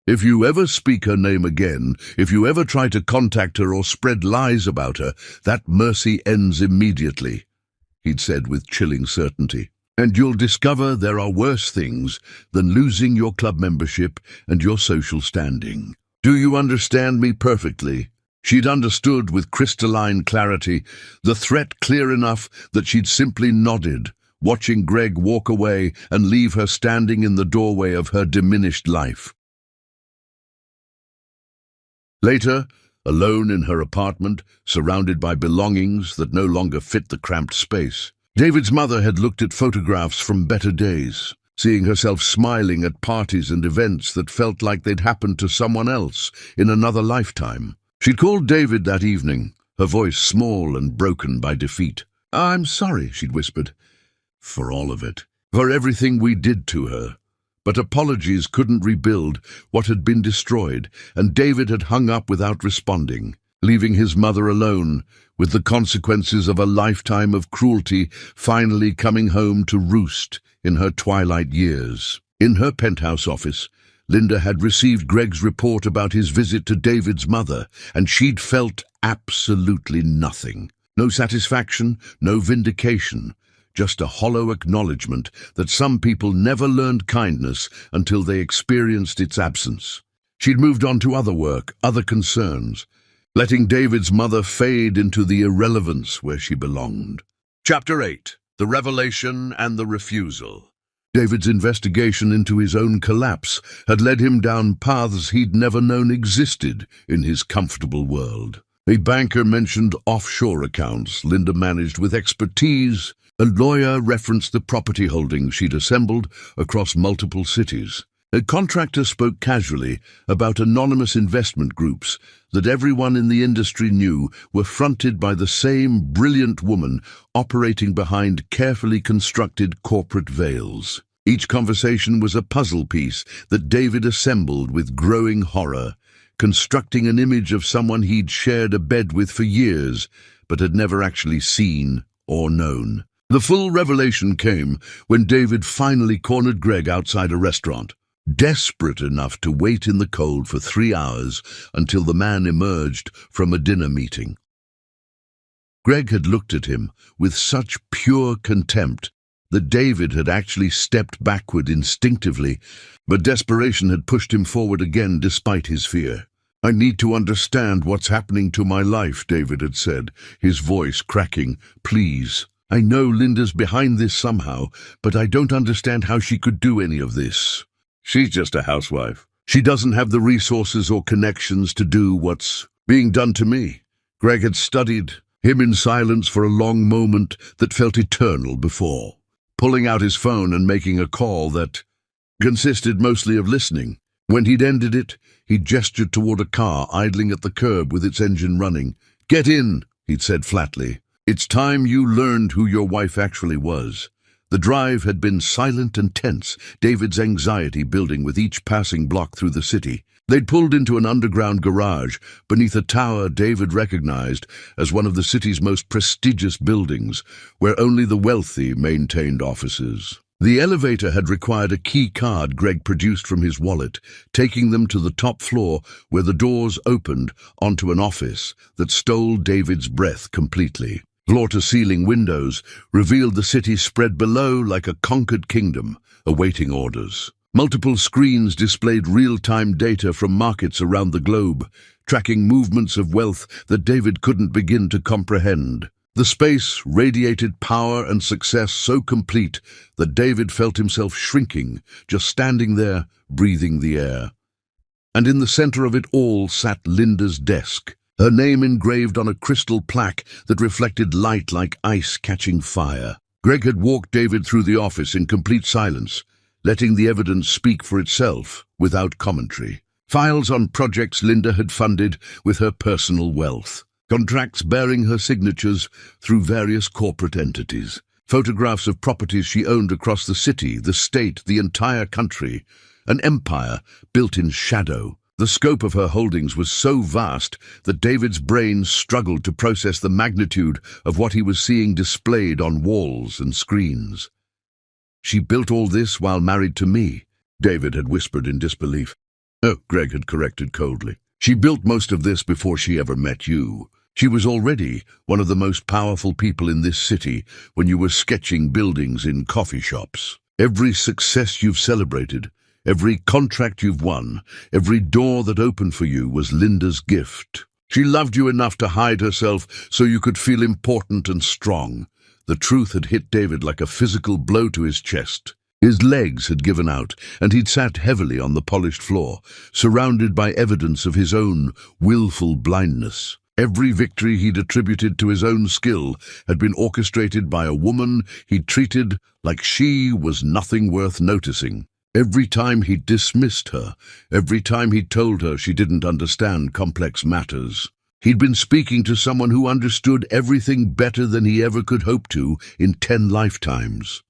"If you ever speak her name again, if you ever try to contact her or spread lies about her, that mercy ends immediately," he'd said with chilling certainty. "And you'll discover there are worse things than losing your club membership and your social standing. Do you understand me perfectly?" She'd understood with crystalline clarity, the threat clear enough that she'd simply nodded, watching Greg walk away and leave her standing in the doorway of her diminished life. Later, alone in her apartment, surrounded by belongings that no longer fit the cramped space, David's mother had looked at photographs from better days, seeing herself smiling at parties and events that felt like they'd happened to someone else in another lifetime. She'd called David that evening, her voice small and broken by defeat. "I'm sorry," she'd whispered, "for all of it, for everything we did to her." But apologies couldn't rebuild what had been destroyed, and David had hung up without responding, leaving his mother alone, with the consequences of a lifetime of cruelty finally coming home to roost in her twilight years. In her penthouse office, Linda had received Greg's report about his visit to David's mother, and she'd felt absolutely nothing. No satisfaction, no vindication, just a hollow acknowledgement that some people never learned kindness until they experienced its absence. She'd moved on to other work, other concerns, letting David's mother fade into the irrelevance where she belonged. Chapter 8. The Revelation and the Refusal. David's investigation into his own collapse had led him down paths he'd never known existed in his comfortable world. A banker mentioned offshore accounts Linda managed with expertise. A lawyer referenced the property holdings she'd assembled across multiple cities. A contractor spoke casually about anonymous investment groups that everyone in the industry knew were fronted by the same brilliant woman operating behind carefully constructed corporate veils. Each conversation was a puzzle piece that David assembled with growing horror, constructing an image of someone he'd shared a bed with for years, but had never actually seen or known. The full revelation came when David finally cornered Greg outside a restaurant, desperate enough to wait in the cold for 3 hours until the man emerged from a dinner meeting. Greg had looked at him with such pure contempt that David had actually stepped backward instinctively, but desperation had pushed him forward again despite his fear. "I need to understand what's happening to my life," David had said, his voice cracking. "Please. I know Linda's behind this somehow, but I don't understand how she could do any of this." She's just a housewife. She doesn't have the resources or connections to do what's being done to me. Greg had studied him in silence for a long moment that felt eternal before, pulling out his phone and making a call that consisted mostly of listening. When he'd ended it, he gestured toward a car idling at the curb with its engine running. "Get in," he'd said flatly. "It's time you learned who your wife actually was." The drive had been silent and tense, David's anxiety building with each passing block through the city. They'd pulled into an underground garage beneath a tower David recognized as one of the city's most prestigious buildings, where only the wealthy maintained offices. The elevator had required a key card Greg produced from his wallet, taking them to the top floor where the doors opened onto an office that stole David's breath completely. Floor-to-ceiling windows revealed the city spread below like a conquered kingdom, awaiting orders. Multiple screens displayed real-time data from markets around the globe, tracking movements of wealth that David couldn't begin to comprehend. The space radiated power and success so complete that David felt himself shrinking, just standing there, breathing the air. And in the center of it all sat Linda's desk, her name engraved on a crystal plaque that reflected light like ice catching fire. Greg had walked David through the office in complete silence, letting the evidence speak for itself without commentary. Files on projects Linda had funded with her personal wealth. Contracts bearing her signatures through various corporate entities. Photographs of properties she owned across the city, the state, the entire country. An empire built in shadow. The scope of her holdings was so vast that David's brain struggled to process the magnitude of what he was seeing displayed on walls and screens. "She built all this while married to me," David had whispered in disbelief. "Oh," Greg had corrected coldly. "She built most of this before she ever met you. She was already one of the most powerful people in this city when you were sketching buildings in coffee shops. Every success you've celebrated, every contract you've won, every door that opened for you was Linda's gift. She loved you enough to hide herself so you could feel important and strong." The truth had hit David like a physical blow to his chest. His legs had given out, and he'd sat heavily on the polished floor, surrounded by evidence of his own willful blindness. Every victory he'd attributed to his own skill had been orchestrated by a woman he'd treated like she was nothing worth noticing. Every time he'd dismissed her, every time he'd told her she didn't understand complex matters. He'd been speaking to someone who understood everything better than he ever could hope to in 10 lifetimes.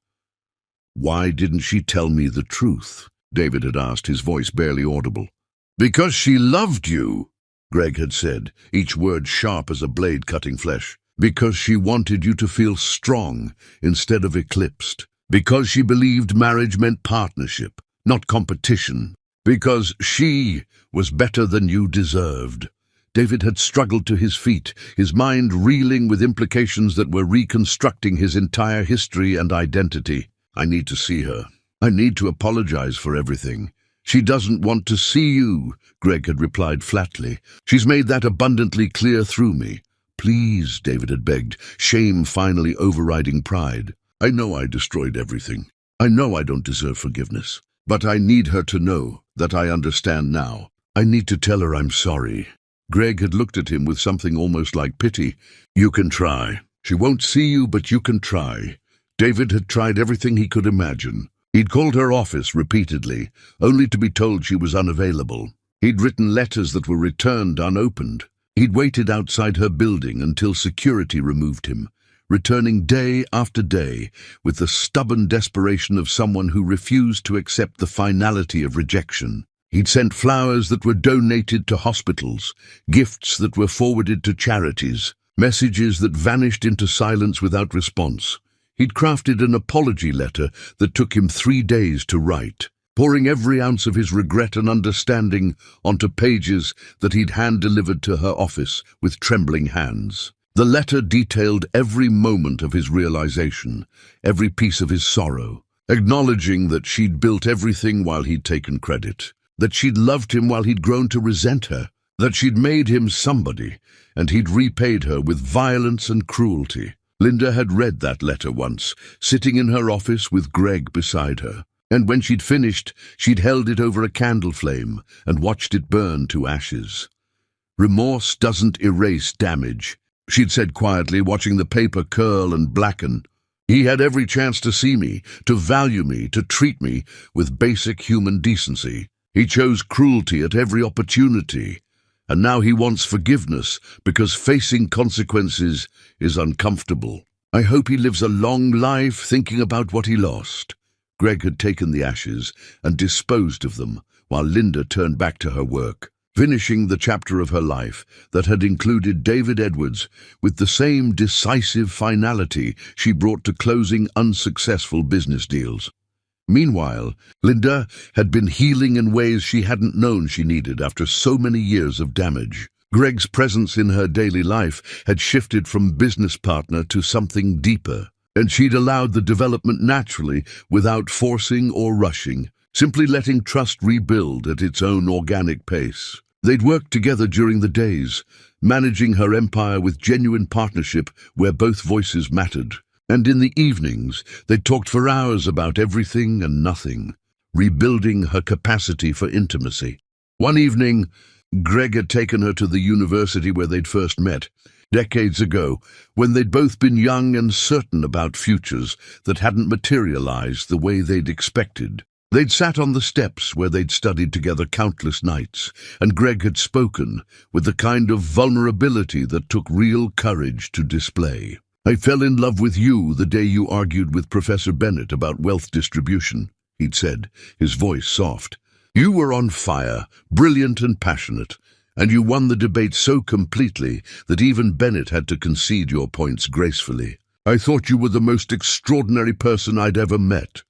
"Why didn't she tell me the truth?" David had asked, his voice barely audible. "Because she loved you," Greg had said, each word sharp as a blade cutting flesh. "Because she wanted you to feel strong instead of eclipsed. Because she believed marriage meant partnership, not competition. Because she was better than you deserved." David had struggled to his feet, his mind reeling with implications that were reconstructing his entire history and identity. "I need to see her. I need to apologize for everything." "She doesn't want to see you," Greg had replied flatly. "She's made that abundantly clear through me." "Please," David had begged, shame finally overriding pride. "I know I destroyed everything. I know I don't deserve forgiveness. But I need her to know that I understand now. I need to tell her I'm sorry." Greg had looked at him with something almost like pity. "You can try. She won't see you, but you can try." David had tried everything he could imagine. He'd called her office repeatedly, only to be told she was unavailable. He'd written letters that were returned unopened. He'd waited outside her building until security removed him, returning day after day with the stubborn desperation of someone who refused to accept the finality of rejection. He'd sent flowers that were donated to hospitals, gifts that were forwarded to charities, messages that vanished into silence without response. He'd crafted an apology letter that took him 3 days to write, pouring every ounce of his regret and understanding onto pages that he'd hand-delivered to her office with trembling hands. The letter detailed every moment of his realization, every piece of his sorrow, acknowledging that she'd built everything while he'd taken credit, that she'd loved him while he'd grown to resent her, that she'd made him somebody, and he'd repaid her with violence and cruelty. Linda had read that letter once, sitting in her office with Greg beside her. And when she'd finished, she'd held it over a candle flame and watched it burn to ashes. "Remorse doesn't erase damage," she'd said quietly, watching the paper curl and blacken. "He had every chance to see me, to value me, to treat me with basic human decency. He chose cruelty at every opportunity. And now he wants forgiveness because facing consequences is uncomfortable. I hope he lives a long life thinking about what he lost." Greg had taken the ashes and disposed of them, while Linda turned back to her work, finishing the chapter of her life that had included David Edwards with the same decisive finality she brought to closing unsuccessful business deals. Meanwhile, Linda had been healing in ways she hadn't known she needed after so many years of damage. Greg's presence in her daily life had shifted from business partner to something deeper, and she'd allowed the development naturally without forcing or rushing, simply letting trust rebuild at its own organic pace. They'd worked together during the days, managing her empire with genuine partnership where both voices mattered. And in the evenings, they talked for hours about everything and nothing, rebuilding her capacity for intimacy. One evening, Greg had taken her to the university where they'd first met, decades ago, when they'd both been young and certain about futures that hadn't materialized the way they'd expected. They'd sat on the steps where they'd studied together countless nights, and Greg had spoken with the kind of vulnerability that took real courage to display. "I fell in love with you the day you argued with Professor Bennett about wealth distribution," he'd said, his voice soft. "You were on fire, brilliant and passionate, and you won the debate so completely that even Bennett had to concede your points gracefully. I thought you were the most extraordinary person I'd ever met."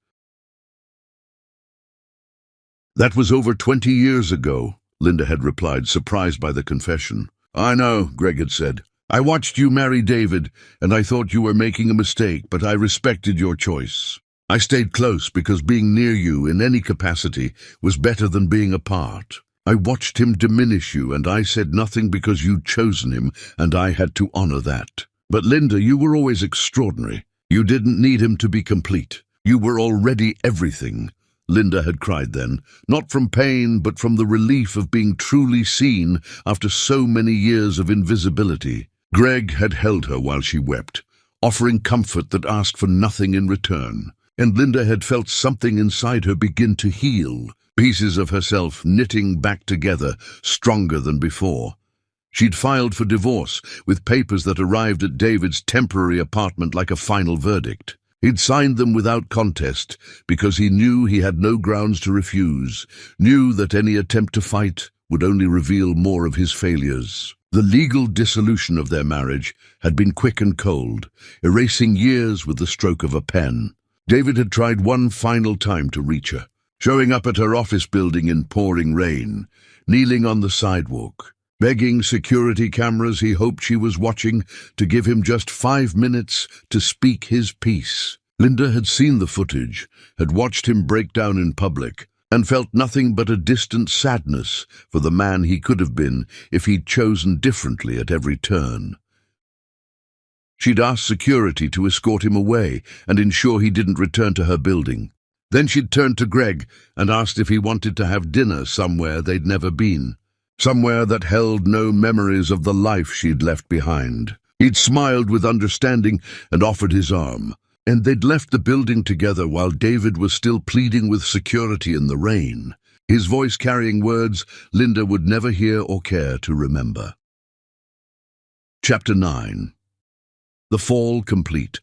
"That was over 20 years ago," Linda had replied, surprised by the confession. "I know," Greg had said. "I watched you marry David, and I thought you were making a mistake, but I respected your choice. I stayed close because being near you in any capacity was better than being apart. I watched him diminish you, and I said nothing because you'd chosen him, and I had to honor that. But Linda, you were always extraordinary. You didn't need him to be complete. You were already everything." Linda had cried then, not from pain, but from the relief of being truly seen after so many years of invisibility. Greg had held her while she wept, offering comfort that asked for nothing in return. And Linda had felt something inside her begin to heal, pieces of herself knitting back together, stronger than before. She'd filed for divorce, with papers that arrived at David's temporary apartment like a final verdict. He'd signed them without contest, because he knew he had no grounds to refuse, knew that any attempt to fight would only reveal more of his failures. The legal dissolution of their marriage had been quick and cold, erasing years with the stroke of a pen. David had tried one final time to reach her, showing up at her office building in pouring rain, kneeling on the sidewalk, begging security cameras he hoped she was watching to give him just 5 minutes to speak his piece. Linda had seen the footage, had watched him break down in public, and felt nothing but a distant sadness for the man he could have been if he'd chosen differently at every turn. She'd asked security to escort him away and ensure he didn't return to her building. Then she'd turned to Greg and asked if he wanted to have dinner somewhere they'd never been, somewhere that held no memories of the life she'd left behind. He'd smiled with understanding and offered his arm, and they'd left the building together while David was still pleading with security in the rain, his voice carrying words Linda would never hear or care to remember. Chapter 9. The Fall Complete.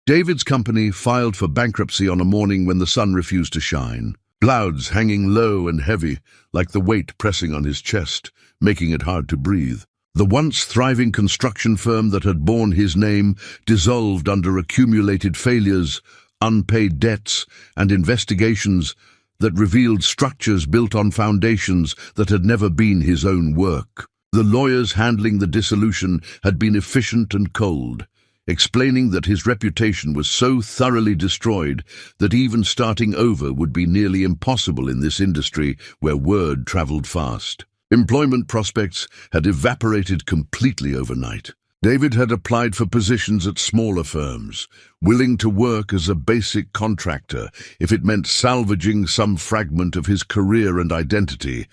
David's company filed for bankruptcy on a morning when the sun refused to shine, clouds hanging low and heavy, like the weight pressing on his chest, making it hard to breathe. The once thriving construction firm that had borne his name dissolved under accumulated failures, unpaid debts, and investigations that revealed structures built on foundations that had never been his own work. The lawyers handling the dissolution had been efficient and cold, explaining that his reputation was so thoroughly destroyed that even starting over would be nearly impossible in this industry where word traveled fast. Employment prospects had evaporated completely overnight. David had applied for positions at smaller firms, willing to work as a basic contractor if it meant salvaging some fragment of his career and identity,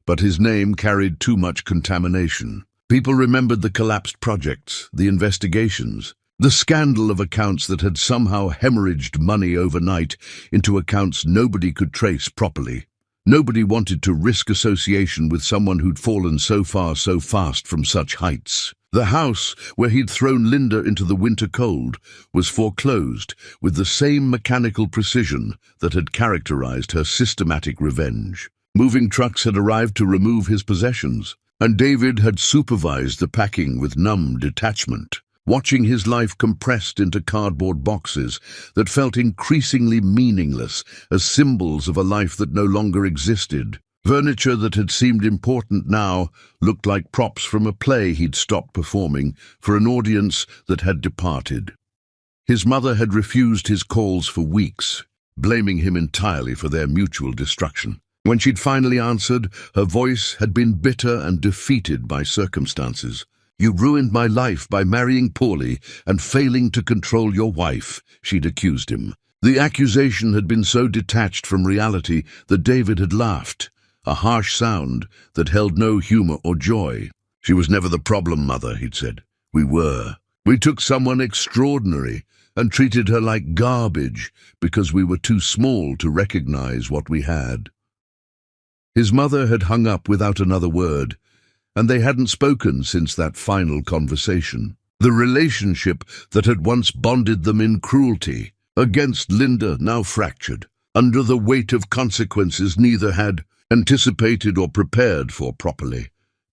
but his name carried too much contamination. People remembered the collapsed projects, the investigations, the scandal of accounts that had somehow hemorrhaged money overnight into accounts nobody could trace properly. Nobody wanted to risk association with someone who'd fallen so far so fast from such heights. The house where he'd thrown Linda into the winter cold was foreclosed with the same mechanical precision that had characterized her systematic revenge. Moving trucks had arrived to remove his possessions, and David had supervised the packing with numb detachment, watching his life compressed into cardboard boxes that felt increasingly meaningless as symbols of a life that no longer existed. Furniture that had seemed important now looked like props from a play he'd stopped performing for an audience that had departed. His mother had refused his calls for weeks, blaming him entirely for their mutual destruction. When she'd finally answered, her voice had been bitter and defeated by circumstances. "You ruined my life by marrying poorly and failing to control your wife," she'd accused him. The accusation had been so detached from reality that David had laughed, a harsh sound that held no humor or joy. "She was never the problem, Mother," he'd said. "We were. We took someone extraordinary and treated her like garbage because we were too small to recognize what we had." His mother had hung up without another word, and they hadn't spoken since that final conversation. The relationship that had once bonded them in cruelty against Linda now fractured, under the weight of consequences neither had anticipated or prepared for properly.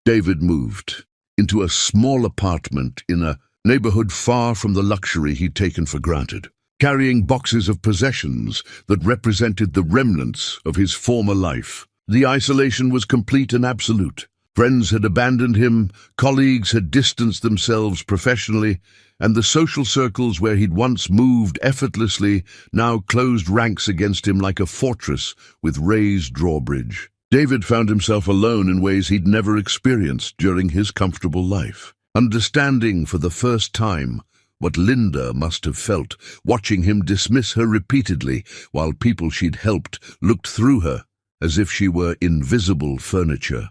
David moved into a small apartment in a neighborhood far from the luxury he'd taken for granted, carrying boxes of possessions that represented the remnants of his former life. The isolation was complete and absolute. Friends had abandoned him, colleagues had distanced themselves professionally, and the social circles where he'd once moved effortlessly now closed ranks against him like a fortress with raised drawbridge. David found himself alone in ways he'd never experienced during his comfortable life, understanding for the first time what Linda must have felt, watching him dismiss her repeatedly while people she'd helped looked through her as if she were invisible furniture.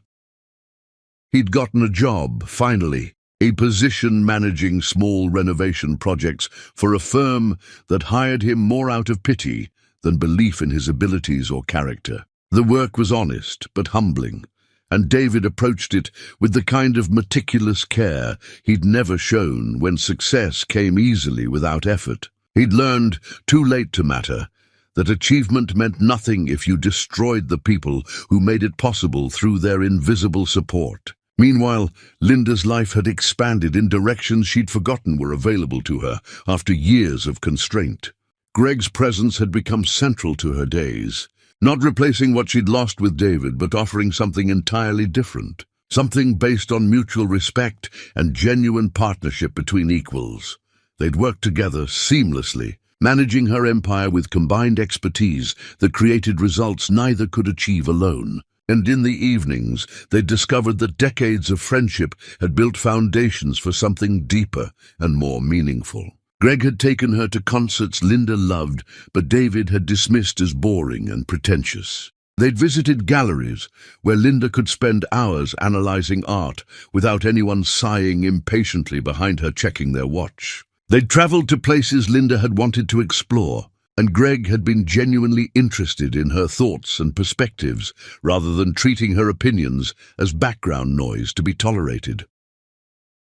He'd gotten a job, finally, a position managing small renovation projects for a firm that hired him more out of pity than belief in his abilities or character. The work was honest but humbling, and David approached it with the kind of meticulous care he'd never shown when success came easily without effort. He'd learned, too late to matter, that achievement meant nothing if you destroyed the people who made it possible through their invisible support. Meanwhile, Linda's life had expanded in directions she'd forgotten were available to her after years of constraint. Greg's presence had become central to her days, not replacing what she'd lost with David, but offering something entirely different, something based on mutual respect and genuine partnership between equals. They'd worked together seamlessly, managing her empire with combined expertise that created results neither could achieve alone. And in the evenings, they discovered that decades of friendship had built foundations for something deeper and more meaningful. Greg had taken her to concerts Linda loved, but David had dismissed as boring and pretentious. They'd visited galleries where Linda could spend hours analyzing art without anyone sighing impatiently behind her checking their watch. They'd traveled to places Linda had wanted to explore, and Greg had been genuinely interested in her thoughts and perspectives rather than treating her opinions as background noise to be tolerated.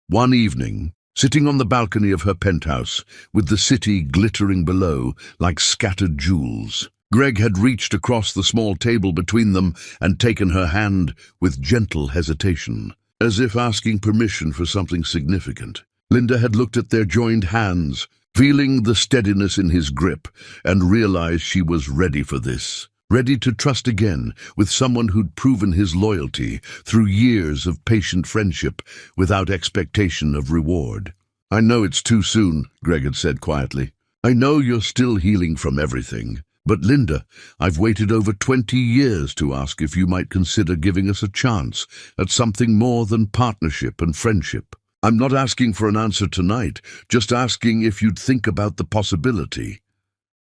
One evening, sitting on the balcony of her penthouse, with the city glittering below like scattered jewels, Greg had reached across the small table between them and taken her hand with gentle hesitation, as if asking permission for something significant. Linda had looked at their joined hands, feeling the steadiness in his grip, and realized she was ready for this, ready to trust again with someone who'd proven his loyalty through years of patient friendship without expectation of reward. "I know it's too soon," Greg had said quietly. "I know you're still healing from everything. But Linda, I've waited over 20 years to ask if you might consider giving us a chance at something more than partnership and friendship. I'm not asking for an answer tonight, just asking if you'd think about the possibility.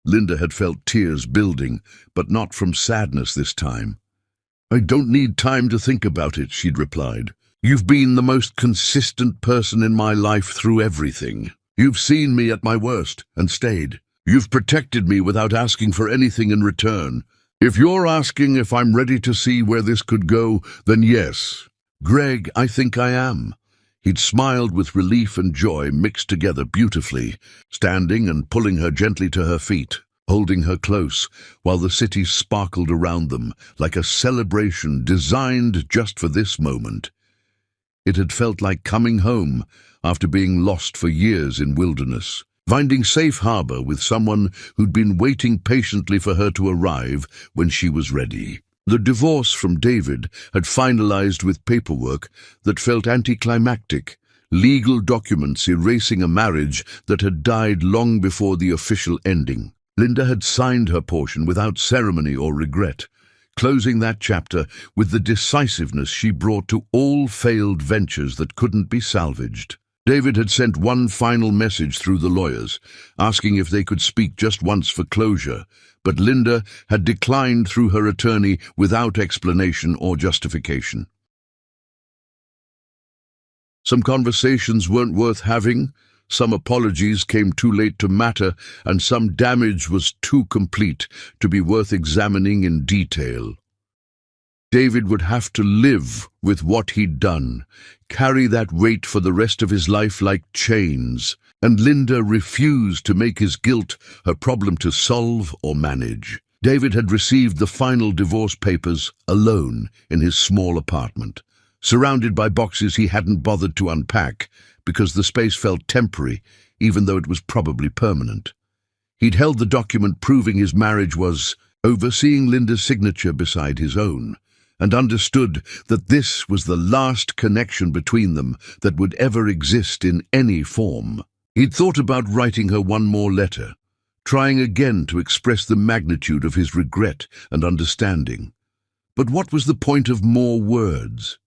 Linda had felt tears building, but not from sadness this time. I don't need time to think about it, she'd replied. You've been the most consistent person in my life through everything. You've seen me at my worst and stayed. You've protected me without asking for anything in return. If you're asking if I'm ready to see where this could go, then yes. Greg, I think I am. He'd smiled with relief and joy mixed together beautifully, standing and pulling her gently to her feet, holding her close, while the city sparkled around them like a celebration designed just for this moment. It had felt like coming home after being lost for years in wilderness, finding safe harbor with someone who'd been waiting patiently for her to arrive when she was ready. The divorce from David had finalized with paperwork that felt anticlimactic, legal documents erasing a marriage that had died long before the official ending. Linda had signed her portion without ceremony or regret, closing that chapter with the decisiveness she brought to all failed ventures that couldn't be salvaged. David had sent one final message through the lawyers, asking if they could speak just once for closure, but Linda had declined through her attorney without explanation or justification. Some conversations weren't worth having, some apologies came too late to matter, and some damage was too complete to be worth examining in detail. David would have to live with what he'd done, carry that weight for the rest of his life like chains, and Linda refused to make his guilt her problem to solve or manage. David had received the final divorce papers alone in his small apartment, surrounded by boxes he hadn't bothered to unpack because the space felt temporary, even though it was probably permanent. He'd held the document proving his marriage was overseeing Linda's signature beside his own, and understood that this was the last connection between them that would ever exist in any form. He'd thought about writing her one more letter, trying again to express the magnitude of his regret and understanding. But what was the point of more words?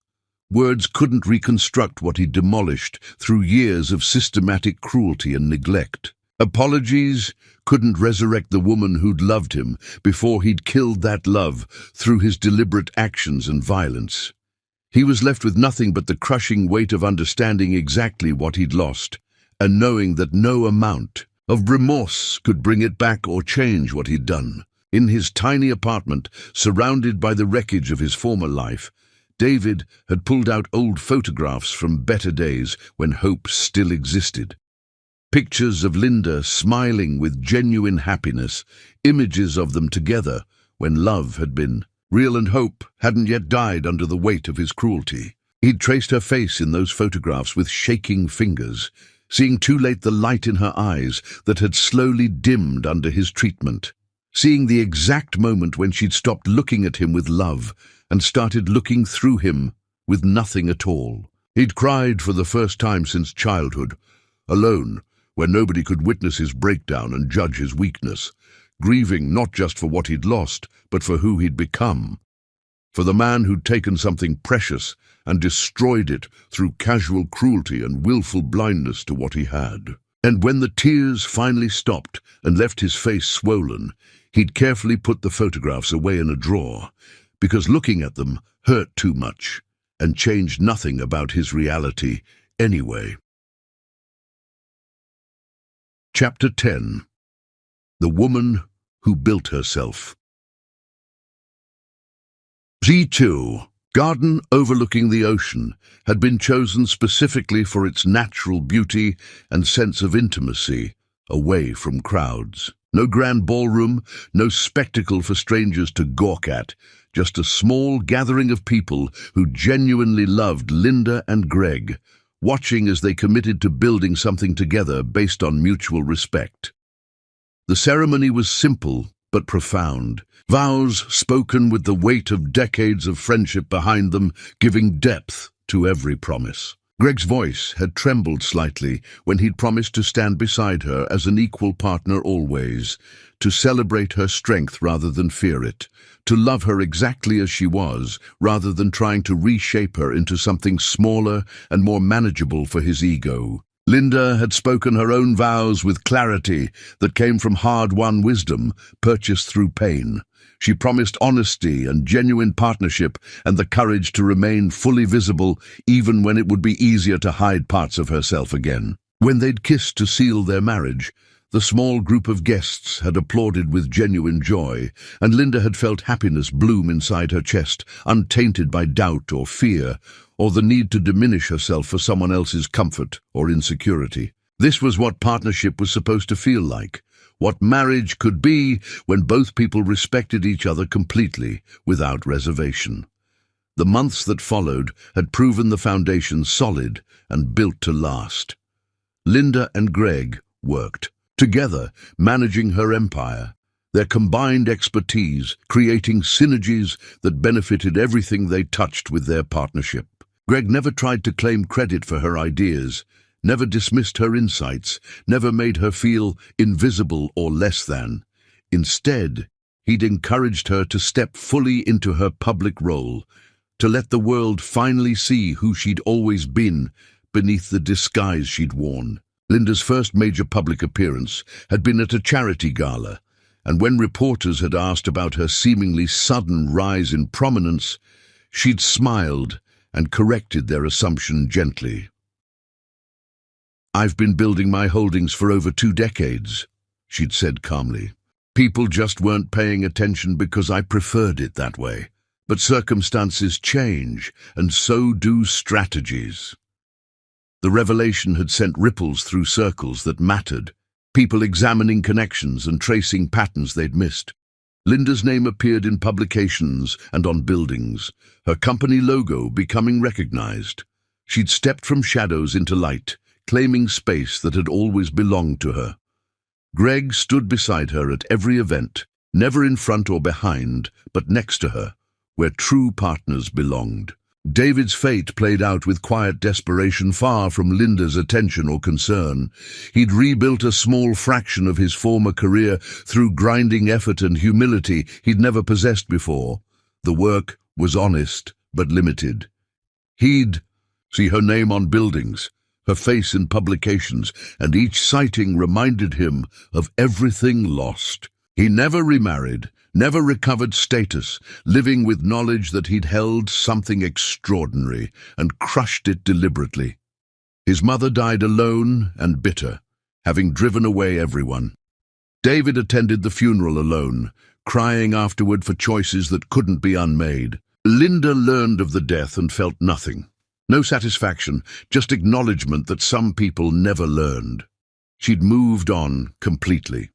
Words couldn't reconstruct what he'd demolished through years of systematic cruelty and neglect. Apologies couldn't resurrect the woman who'd loved him before he'd killed that love through his deliberate actions and violence. He was left with nothing but the crushing weight of understanding exactly what he'd lost, and knowing that no amount of remorse could bring it back or change what he'd done. In his tiny apartment, surrounded by the wreckage of his former life, David had pulled out old photographs from better days when hope still existed. Pictures of Linda smiling with genuine happiness, images of them together when love had been real and hope hadn't yet died under the weight of his cruelty. He'd traced her face in those photographs with shaking fingers, seeing too late the light in her eyes that had slowly dimmed under his treatment, seeing the exact moment when she'd stopped looking at him with love and started looking through him with nothing at all. He'd cried for the first time since childhood, alone, where nobody could witness his breakdown and judge his weakness, grieving not just for what he'd lost, but for who he'd become, for the man who'd taken something precious and destroyed it through casual cruelty and willful blindness to what he had. And when the tears finally stopped and left his face swollen, he'd carefully put the photographs away in a drawer, because looking at them hurt too much and changed nothing about his reality anyway. Chapter 10. The Woman Who Built Herself. Z2, garden overlooking the ocean, had been chosen specifically for its natural beauty and sense of intimacy, away from crowds. No grand ballroom, no spectacle for strangers to gawk at, just a small gathering of people who genuinely loved Linda and Greg, watching as they committed to building something together based on mutual respect. The ceremony was simple but profound, vows spoken with the weight of decades of friendship behind them, giving depth to every promise. Greg's voice had trembled slightly when he'd promised to stand beside her as an equal partner always, to celebrate her strength rather than fear it, to love her exactly as she was rather than trying to reshape her into something smaller and more manageable for his ego. Linda had spoken her own vows with clarity that came from hard-won wisdom, purchased through pain. She promised honesty and genuine partnership and the courage to remain fully visible even when it would be easier to hide parts of herself again. When they'd kissed to seal their marriage, the small group of guests had applauded with genuine joy, and Linda had felt happiness bloom inside her chest, untainted by doubt or fear, or the need to diminish herself for someone else's comfort or insecurity. This was what partnership was supposed to feel like, what marriage could be when both people respected each other completely, without reservation. The months that followed had proven the foundation solid and built to last. Linda and Greg worked together, managing her empire, their combined expertise creating synergies that benefited everything they touched with their partnership. Greg never tried to claim credit for her ideas, never dismissed her insights, never made her feel invisible or less than. Instead, he'd encouraged her to step fully into her public role, to let the world finally see who she'd always been beneath the disguise she'd worn. Linda's first major public appearance had been at a charity gala, and when reporters had asked about her seemingly sudden rise in prominence, she'd smiled and corrected their assumption gently. "I've been building my holdings for over 2 decades, she'd said calmly. "People just weren't paying attention because I preferred it that way. But circumstances change, and so do strategies." The revelation had sent ripples through circles that mattered, people examining connections and tracing patterns they'd missed. Linda's name appeared in publications and on buildings, her company logo becoming recognized. She'd stepped from shadows into light, claiming space that had always belonged to her. Greg stood beside her at every event, never in front or behind, but next to her, where true partners belonged. David's fate played out with quiet desperation far from Linda's attention or concern. He'd rebuilt a small fraction of his former career through grinding effort and humility he'd never possessed before. The work was honest, but limited. He'd see her name on buildings, her face in publications, and each sighting reminded him of everything lost. He never remarried, never recovered status, living with knowledge that he'd held something extraordinary and crushed it deliberately. His mother died alone and bitter, having driven away everyone. David attended the funeral alone, crying afterward for choices that couldn't be unmade. Linda learned of the death and felt nothing. No satisfaction, just acknowledgement that some people never learned. She'd moved on completely.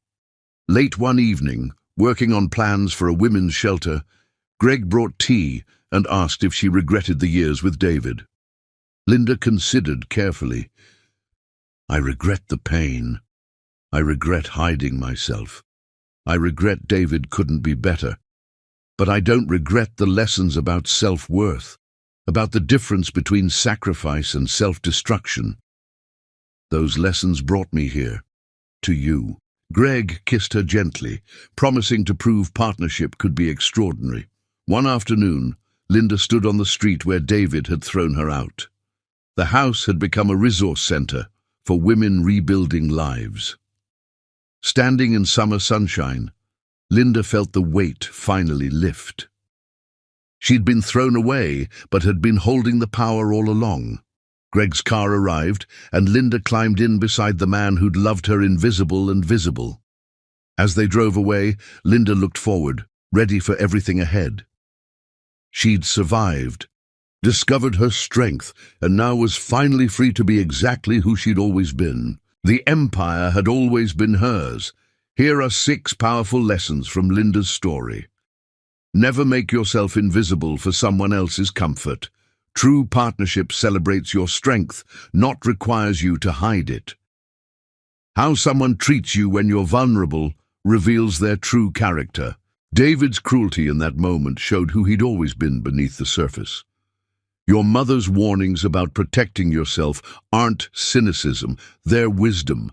Late one evening, working on plans for a women's shelter, Greg brought tea and asked if she regretted the years with David. Linda considered carefully. "I regret the pain. I regret hiding myself. I regret David couldn't be better. But I don't regret the lessons about self-worth, about the difference between sacrifice and self-destruction. Those lessons brought me here, to you." Greg kissed her gently, promising to prove partnership could be extraordinary. One afternoon, Linda stood on the street where David had thrown her out. The house had become a resource center for women rebuilding lives. Standing in summer sunshine, Linda felt the weight finally lift. She'd been thrown away, but had been holding the power all along. Greg's car arrived, and Linda climbed in beside the man who'd loved her invisible and visible. As they drove away, Linda looked forward, ready for everything ahead. She'd survived, discovered her strength, and now was finally free to be exactly who she'd always been. The empire had always been hers. Here are 6 powerful lessons from Linda's story. Never make yourself invisible for someone else's comfort. True partnership celebrates your strength, not requires you to hide it. How someone treats you when you're vulnerable reveals their true character. David's cruelty in that moment showed who he'd always been beneath the surface. Your mother's warnings about protecting yourself aren't cynicism, they're wisdom.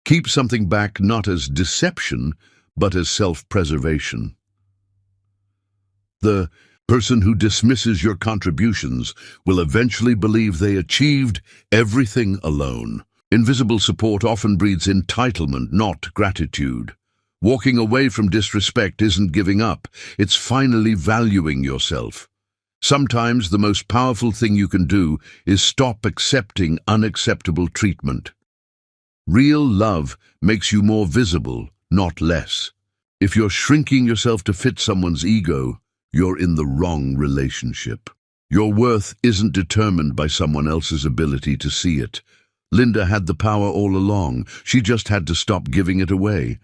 Keep something back not as deception, but as self-preservation. The person who dismisses your contributions will eventually believe they achieved everything alone. Invisible support often breeds entitlement, not gratitude. Walking away from disrespect isn't giving up, it's finally valuing yourself. Sometimes the most powerful thing you can do is stop accepting unacceptable treatment. Real love makes you more visible, not less. If you're shrinking yourself to fit someone's ego, you're in the wrong relationship. Your worth isn't determined by someone else's ability to see it. Linda had the power all along. She just had to stop giving it away.